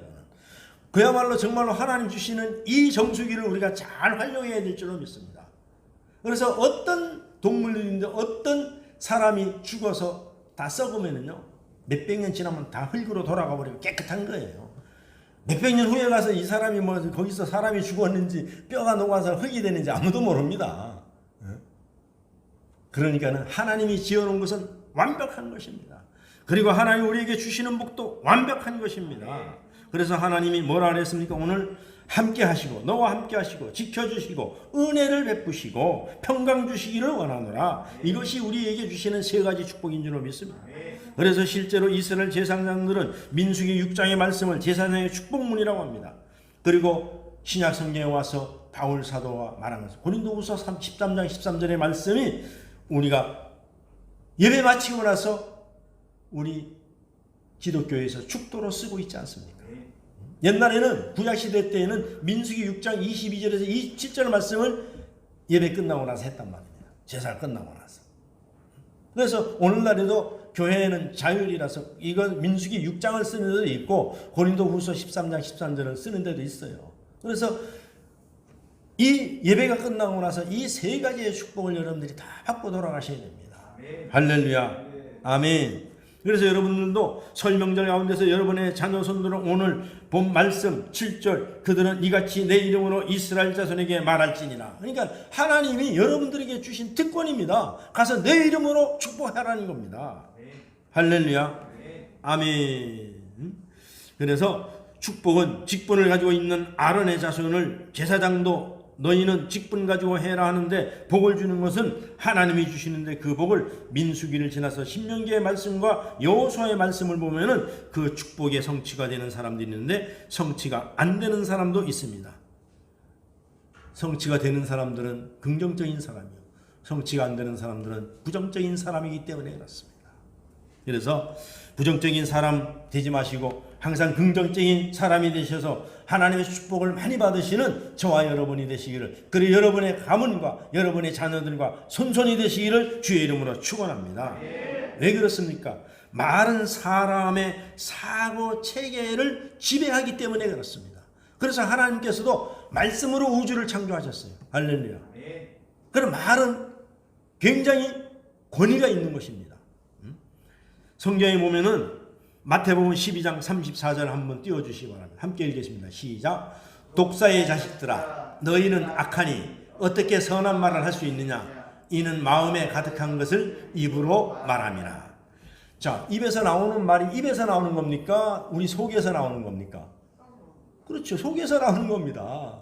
그야말로 정말로 하나님 주시는 이 정수기를 우리가 잘 활용해야 될 줄로 믿습니다. 그래서 어떤 동물들인데 어떤 사람이 죽어서 다 썩으면은요 몇백 년 지나면 다 흙으로 돌아가 버리고 깨끗한 거예요. 몇백 년 후에 가서 이 사람이 뭐 거기서 사람이 죽었는지 뼈가 녹아서 흙이 되는지 아무도 모릅니다. 그러니까는 하나님이 지어놓은 것은 완벽한 것입니다. 그리고 하나님 우리에게 주시는 복도 완벽한 것입니다. 그래서 하나님이 뭐라 그랬습니까? 오늘 함께 하시고 너와 함께 하시고 지켜주시고 은혜를 베푸시고 평강 주시기를 원하노라. 이것이 우리에게 주시는 세 가지 축복인 줄로 믿습니다. 그래서 실제로 이스라엘 제사장들은 민수기 6장의 말씀을 제사장의 축복문이라고 합니다. 그리고 신약 성경에 와서 바울 사도가 말한 것은 고린도후서 13장 13절의 말씀이 우리가 예배 마치고 나서 우리 기독교에서 축도로 쓰고 있지 않습니까? 옛날에는 구약시대 때에는 민수기 6장 22절에서 27절 말씀을 예배 끝나고 나서 했단 말입니다. 제사가 끝나고 나서. 그래서 오늘날에도 교회에는 자율이라서 이건 민수기 6장을 쓰는 데도 있고 고린도후서 13장 13절을 쓰는 데도 있어요. 그래서 이 예배가 끝나고 나서 이 세 가지의 축복을 여러분들이 다 받고 돌아가셔야 됩니다. 할렐루야. 아멘. 그래서 여러분들도 설명절 가운데서 여러분의 자녀 손들은 오늘 본 말씀 7절 그들은 이같이 내 이름으로 이스라엘 자손에게 말할지니라. 그러니까 하나님이 여러분들에게 주신 특권입니다. 가서 내 이름으로 축복하라는 겁니다. 할렐루야. 아멘. 그래서 축복은 직분을 가지고 있는 아론의 자손을 제사장도 너희는 직분 가지고 해라 하는데 복을 주는 것은 하나님이 주시는데 그 복을 민수기를 지나서 신명기의 말씀과 여호수아의 말씀을 보면은 그 축복의 성취가 되는 사람들이 있는데 성취가 안 되는 사람도 있습니다. 성취가 되는 사람들은 긍정적인 사람이요, 성취가 안 되는 사람들은 부정적인 사람이기 때문에 그렇습니다. 그래서 부정적인 사람 되지 마시고 항상 긍정적인 사람이 되셔서 하나님의 축복을 많이 받으시는 저와 여러분이 되시기를, 그리고 여러분의 가문과 여러분의 자녀들과 손손이 되시기를 주의 이름으로 축원합니다. 왜 그렇습니까? 말은 사람의 사고 체계를 지배하기 때문에 그렇습니다. 그래서 하나님께서도 말씀으로 우주를 창조하셨어요. 할렐루야. 그럼 말은 굉장히 권위가 있는 것입니다. 성경에 보면은 마태복음 12장 34절 한번 띄워주시기 바랍니다. 함께 읽겠습니다. 시작. 독사의 자식들아 너희는 악하니 어떻게 선한 말을 할 수 있느냐? 이는 마음에 가득한 것을 입으로 말함이라. 자, 입에서 나오는 말이 입에서 나오는 겁니까? 우리 속에서 나오는 겁니까? 그렇죠. 속에서 나오는 겁니다.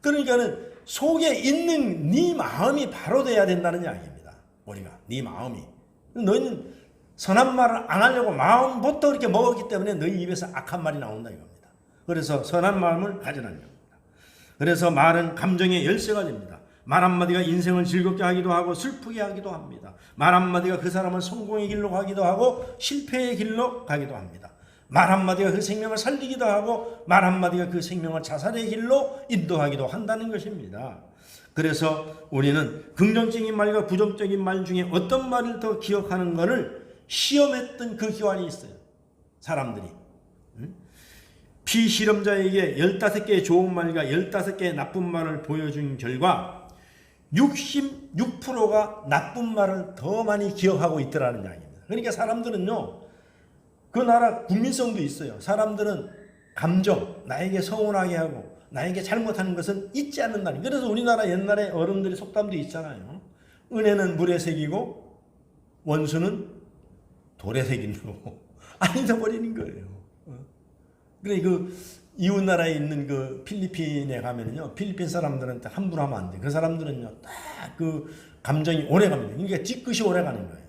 그러니까는 속에 있는 네 마음이 바로 돼야 된다는 이야기입니다. 우리가 네 마음이. 너희는 선한 말을 안 하려고 마음부터 이렇게 먹었기 때문에 너희 입에서 악한 말이 나온다 이겁니다. 그래서 선한 마음을 가지라는 겁니다. 그래서 말은 감정의 열쇠가 됩니다. 말 한마디가 인생을 즐겁게 하기도 하고 슬프게 하기도 합니다. 말 한마디가 그 사람을 성공의 길로 가기도 하고 실패의 길로 가기도 합니다. 말 한마디가 그 생명을 살리기도 하고 말 한마디가 그 생명을 자살의 길로 인도하기도 한다는 것입니다. 그래서 우리는 긍정적인 말과 부정적인 말 중에 어떤 말을 더 기억하는 것을 시험했던 그 기관이 있어요. 사람들이. 피실험자에게 15개의 좋은 말과 15개의 나쁜 말을 보여준 결과 66%가 나쁜 말을 더 많이 기억하고 있더라는 이야기입니다. 그러니까 사람들은요, 그 나라 국민성도 있어요. 사람들은 감정, 나에게 서운하게 하고 나에게 잘못하는 것은 잊지 않는다는. 그래서 우리나라 옛날에 어른들이 속담도 있잖아요. 은혜는 물에 새기고 원수는 돌에 새긴다고. 안 잊어버리는 거예요. 그래, 그 이웃 나라에 있는 그 필리핀에 가면요, 필리핀 사람들은 함부로 하면 안 돼. 그 사람들은요, 딱 그 감정이 오래 갑니다. 그러니까 뒤끝이 오래 가는 거예요.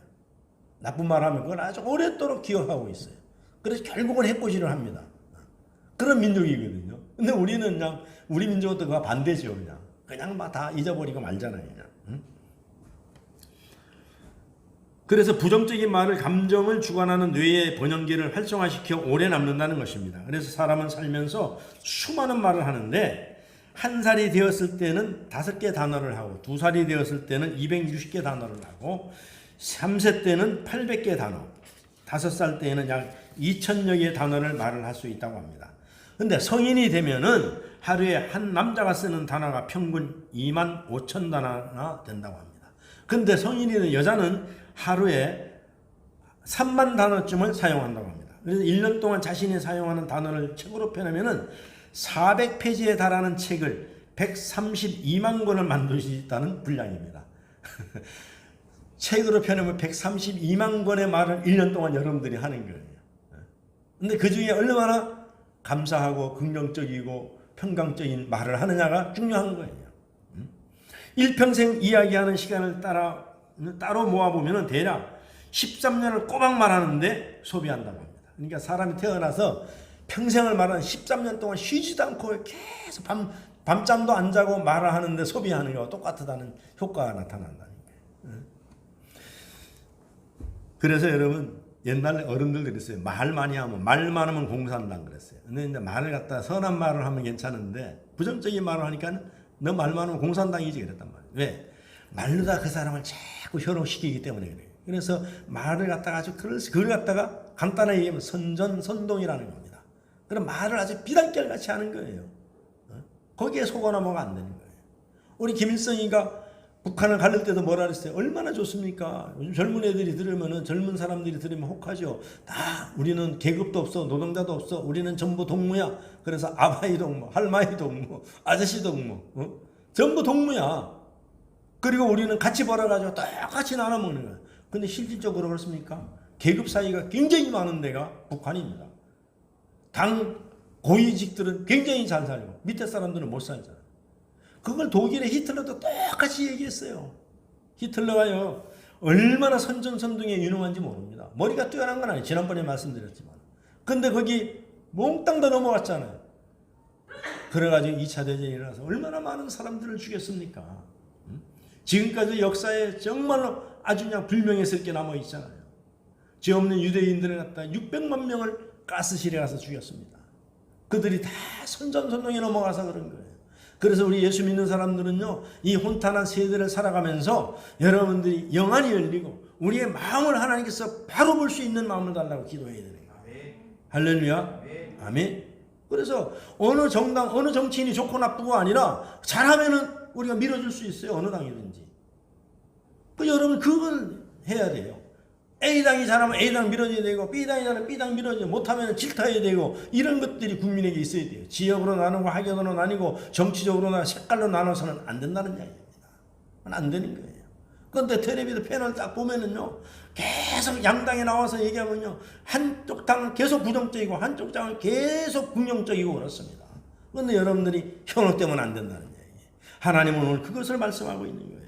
나쁜 말 하면 그걸 아주 오랫도록 기억하고 있어요. 그래서 결국은 해코지를 합니다. 그런 민족이거든요. 근데 우리는 그냥 우리 민족은 또 그거 반대죠. 그냥 막 다 잊어버리고 말잖아요. 그냥. 그래서 부정적인 말을 감정을 주관하는 뇌의 번영기를 활성화시켜 오래 남는다는 것입니다. 그래서 사람은 살면서 수많은 말을 하는데 1살이 되었을 때는 5개 단어를 하고 2살이 되었을 때는 260개 단어를 하고 3세 때는 800개 단어, 5살 때에는 약 2000여 개의 단어를 말을 할 수 있다고 합니다. 근데 성인이 되면은 하루에 한 남자가 쓰는 단어가 평균 25,000 단어가 된다고 합니다. 근데 성인이 된 여자는 하루에 3만 단어쯤을 사용한다고 합니다. 그래서 1년 동안 자신이 사용하는 단어를 책으로 펴내면은 400페이지에 달하는 책을 132만 권을 만들 수 있다는 분량입니다. 책으로 펴내면 132만 권의 말을 1년 동안 여러분들이 하는 거예요. 근데 그 중에 얼마나 감사하고 긍정적이고 평강적인 말을 하느냐가 중요한 거예요. 일평생 이야기하는 시간을 따로 모아보면 대략 13년을 꼬박 말하는데 소비한다고 합니다. 그러니까 사람이 태어나서 평생을 말하는 13년 동안 쉬지도 않고 계속 밤잠도 안 자고 말을 하는데 소비하는 거와 똑같다는 효과가 나타난다는 거예요. 그래서 여러분 옛날 어른들 그랬어요. 말 많이 하면 말 많으면 공산당 그랬어요. 근데 이제 말을 갖다 선한 말을 하면 괜찮은데 부정적인 말을 하니까 너 말 많으면 공산당이지 그랬단 말이에요. 왜? 말로 다 그 사람을 자꾸 현혹시키기 때문에 그래요. 그래서 말을 갖다가 아주 그걸 갖다가 간단하게 얘기하면 선전선동이라는 겁니다. 그럼 말을 아주 비단결같이 하는 거예요. 거기에 속아 넘어가 안 되는 거예요. 우리 김일성이가 북한을 가를 때도 뭐라 그랬어요? 얼마나 좋습니까? 요즘 젊은 애들이 들으면은 젊은 사람들이 들으면 혹하죠. 다 우리는 계급도 없어, 노동자도 없어, 우리는 전부 동무야. 그래서 아바이 동무, 할마이 동무, 아저씨 동무, 전부 동무야. 그리고 우리는 같이 벌어가지고 똑같이 나눠 먹는 거야. 근데 실질적으로 그렇습니까? 계급 사이가 굉장히 많은 데가 북한입니다. 당 고위직들은 굉장히 잘 살고 밑에 사람들은 못 살잖아요. 그걸 독일의 히틀러도 똑같이 얘기했어요. 히틀러가요 얼마나 선전선동에 유능한지 모릅니다. 머리가 뛰어난 건 아니에요. 지난번에 말씀드렸지만. 근데 거기 몽땅 다 넘어갔잖아요. 그래가지고 2차 대전이 일어나서 얼마나 많은 사람들을 죽였습니까? 지금까지 역사에 정말로 아주 그냥 불명예스럽게 게 남아있잖아요. 죄 없는 유대인들을 갖다 600만 명을 가스실에 가서 죽였습니다. 그들이 다 선전선동에 넘어가서 그런 거예요. 그래서 우리 예수 믿는 사람들은요, 이 혼탄한 세대를 살아가면서 여러분들이 영안이 열리고 우리의 마음을 하나님께서 바로 볼 수 있는 마음을 달라고 기도해야 되는 거예요. 할렐루야. 아멘. 그래서 어느 정당, 어느 정치인이 좋고 나쁘고 아니라 잘하면은 우리가 밀어줄 수 있어요. 어느 당이든지. 그 여러분 그걸 해야 돼요. A당이 잘하면 A당 밀어줘야 되고 B당이 잘하면 B당 밀어줘야 되고 못하면 질타해야 되고 이런 것들이 국민에게 있어야 돼요. 지역으로 나누고 학연으로 나뉘고 정치적으로 색깔로 나눠서는 안 된다는 이야기입니다. 안 되는 거예요. 그런데 텔레비전 패널 딱 보면은요 계속 양당에 나와서 얘기하면요 한쪽 당은 계속 부정적이고 한쪽 당은 계속 긍정적이고 그렇습니다. 그런데 여러분들이 현혹되면 안 된다는 이야기예요. 하나님은 오늘 그것을 말씀하고 있는 거예요.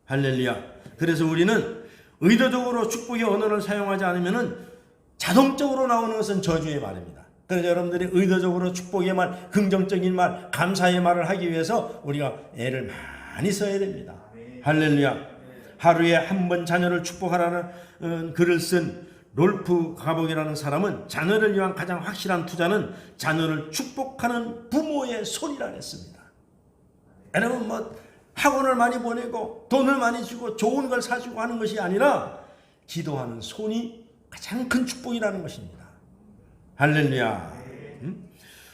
할렐루야. 그래서 우리는 의도적으로 축복의 언어를 사용하지 않으면 자동적으로 나오는 것은 저주의 말입니다. 그래서 여러분들이 의도적으로 축복의 말, 긍정적인 말, 감사의 말을 하기 위해서 우리가 애를 많이 써야 됩니다. 할렐루야. 하루에 한 번 자녀를 축복하라는 글을 쓴 롤프 가복이라는 사람은 자녀를 위한 가장 확실한 투자는 자녀를 축복하는 부모의 손이라 했습니다. 여러분 학원을 많이 보내고 돈을 많이 주고 좋은 걸 사주고 하는 것이 아니라 기도하는 손이 가장 큰 축복이라는 것입니다. 할렐루야.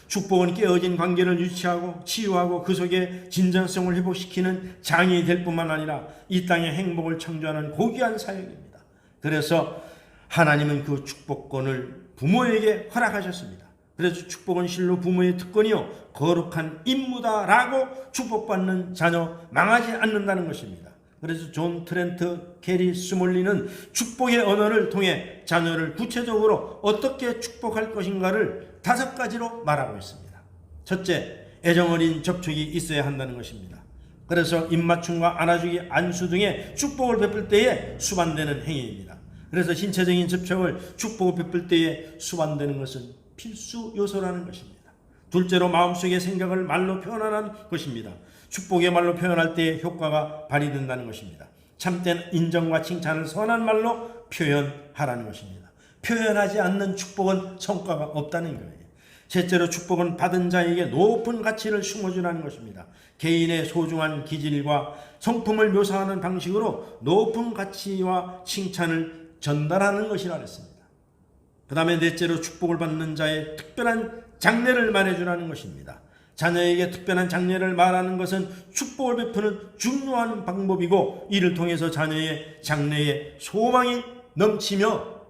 축복은 깨어진 관계를 유치하고 치유하고 그 속에 진정성을 회복시키는 장이 될 뿐만 아니라 이 땅의 행복을 창조하는 고귀한 사역입니다. 그래서 하나님은 그 축복권을 부모에게 허락하셨습니다. 그래서 축복은 실로 부모의 특권이요 거룩한 임무다라고 축복받는 자녀 망하지 않는다는 것입니다. 그래서 존 트렌트 캐리 스몰리는 축복의 언어를 통해 자녀를 구체적으로 어떻게 축복할 것인가를 5가지로 말하고 있습니다. 첫째, 애정어린 접촉이 있어야 한다는 것입니다. 그래서 입맞춤과 안아주기, 안수 등의 축복을 베풀 때에 수반되는 행위입니다. 그래서 신체적인 접촉을 축복을 베풀 때에 수반되는 것은 필수 요소라는 것입니다. 둘째로 마음속의 생각을 말로 표현하는 것입니다. 축복의 말로 표현할 때 효과가 발휘된다는 것입니다. 참된 인정과 칭찬을 선한 말로 표현하라는 것입니다. 표현하지 않는 축복은 성과가 없다는 거예요. 셋째로 축복은 받은 자에게 높은 가치를 심어주라는 것입니다. 개인의 소중한 기질과 성품을 묘사하는 방식으로 높은 가치와 칭찬을 전달하는 것이라 했습니다. 그 다음에 넷째로 축복을 받는 자의 특별한 장래를 말해주라는 것입니다. 자녀에게 특별한 장래를 말하는 것은 축복을 베푸는 중요한 방법이고 이를 통해서 자녀의 장래에 소망이 넘치며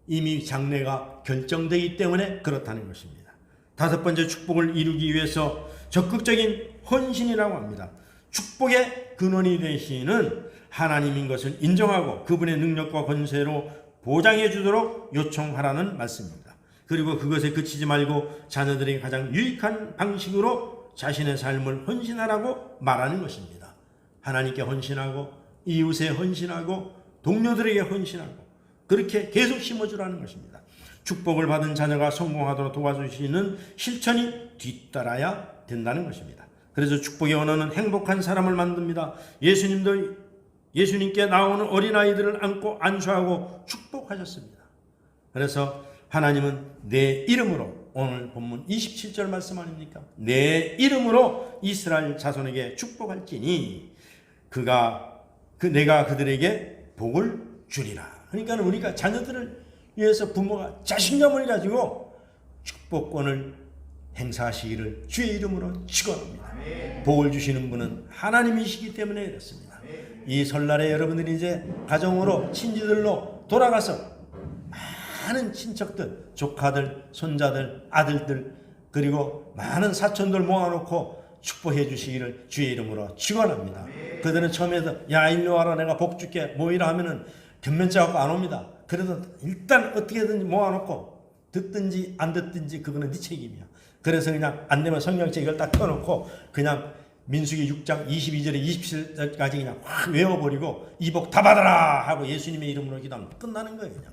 이미 장래가 결정되기 때문에 그렇다는 것입니다. 다섯 번째 축복을 이루기 위해서 적극적인 헌신이라고 합니다. 축복의 근원이 되시는 하나님인 것을 인정하고 그분의 능력과 권세로 보장해 주도록 요청하라는 말씀입니다. 그리고 그것에 그치지 말고 자녀들에게 가장 유익한 방식으로 자신의 삶을 헌신하라고 말하는 것입니다. 하나님께 헌신하고 이웃에 헌신하고 동료들에게 헌신하고 그렇게 계속 심어주라는 것입니다. 축복을 받은 자녀가 성공하도록 도와주시는 실천이 뒤따라야 된다는 것입니다. 그래서 축복의 언어는 행복한 사람을 만듭니다. 예수님께 나오는 어린아이들을 안고 안수하고 축복하셨습니다. 그래서 하나님은 내 이름으로, 오늘 본문 27절 말씀 아닙니까? 내 이름으로 이스라엘 자손에게 축복할지니 내가 그들에게 복을 주리라. 그러니까 우리가 자녀들을 위해서 부모가 자신감을 가지고 축복권을 행사하시기를 주의 이름으로 축원합니다. 복을 주시는 분은 하나님이시기 때문에 그렇습니다. 이 설날에 여러분들이 이제 가정으로 친지들로 돌아가서 많은 친척들, 조카들, 손자들, 아들들 그리고 많은 사촌들 모아놓고 축복해 주시기를 주의 이름으로 축원합니다. 그들은 처음에서 야 일로 와라 내가 복 줄게 모이라 하면은 변면자 갖고 안 옵니다. 그래도 일단 어떻게든지 모아놓고 듣든지 안 듣든지 그거는 네 책임이야. 그래서 그냥 안 되면 성경책 이걸 딱 펴놓고 그냥 민수기 6장 22절에 27절까지 그냥 확 외워버리고 이 복 다 받아라 하고 예수님의 이름으로 기도하면 끝나는 거예요. 그냥.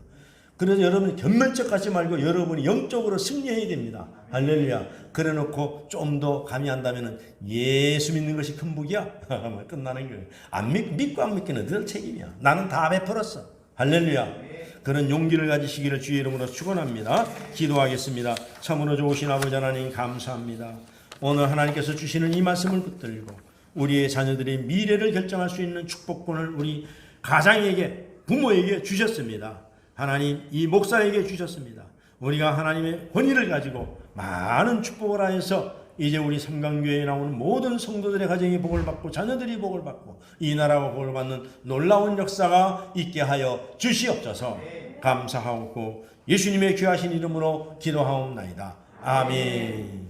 그래서 여러분이 견면적 하지 말고 여러분이 영적으로 승리해야 됩니다. 할렐루야. 그래놓고 좀 더 감히 한다면 예수 믿는 것이 큰 복이야. 끝나는 거예요. 안 믿고 안 믿기는 늘 책임이야. 나는 다 베풀었어. 할렐루야. 그런 용기를 가지시기를 주의 이름으로 축원합니다. 기도하겠습니다. 참으로 좋으신 아버지 하나님 감사합니다. 오늘 하나님께서 주시는 이 말씀을 붙들고 우리의 자녀들의 미래를 결정할 수 있는 축복권을 우리 가장에게 부모에게 주셨습니다. 하나님 이 목사에게 주셨습니다. 우리가 하나님의 권위를 가지고 많은 축복을 하여서 이제 우리 삼강교회에 나오는 모든 성도들의 가정이 복을 받고 자녀들이 복을 받고 이 나라가 복을 받는 놀라운 역사가 있게 하여 주시옵소서. 감사하고 예수님의 귀하신 이름으로 기도하옵나이다. 아멘.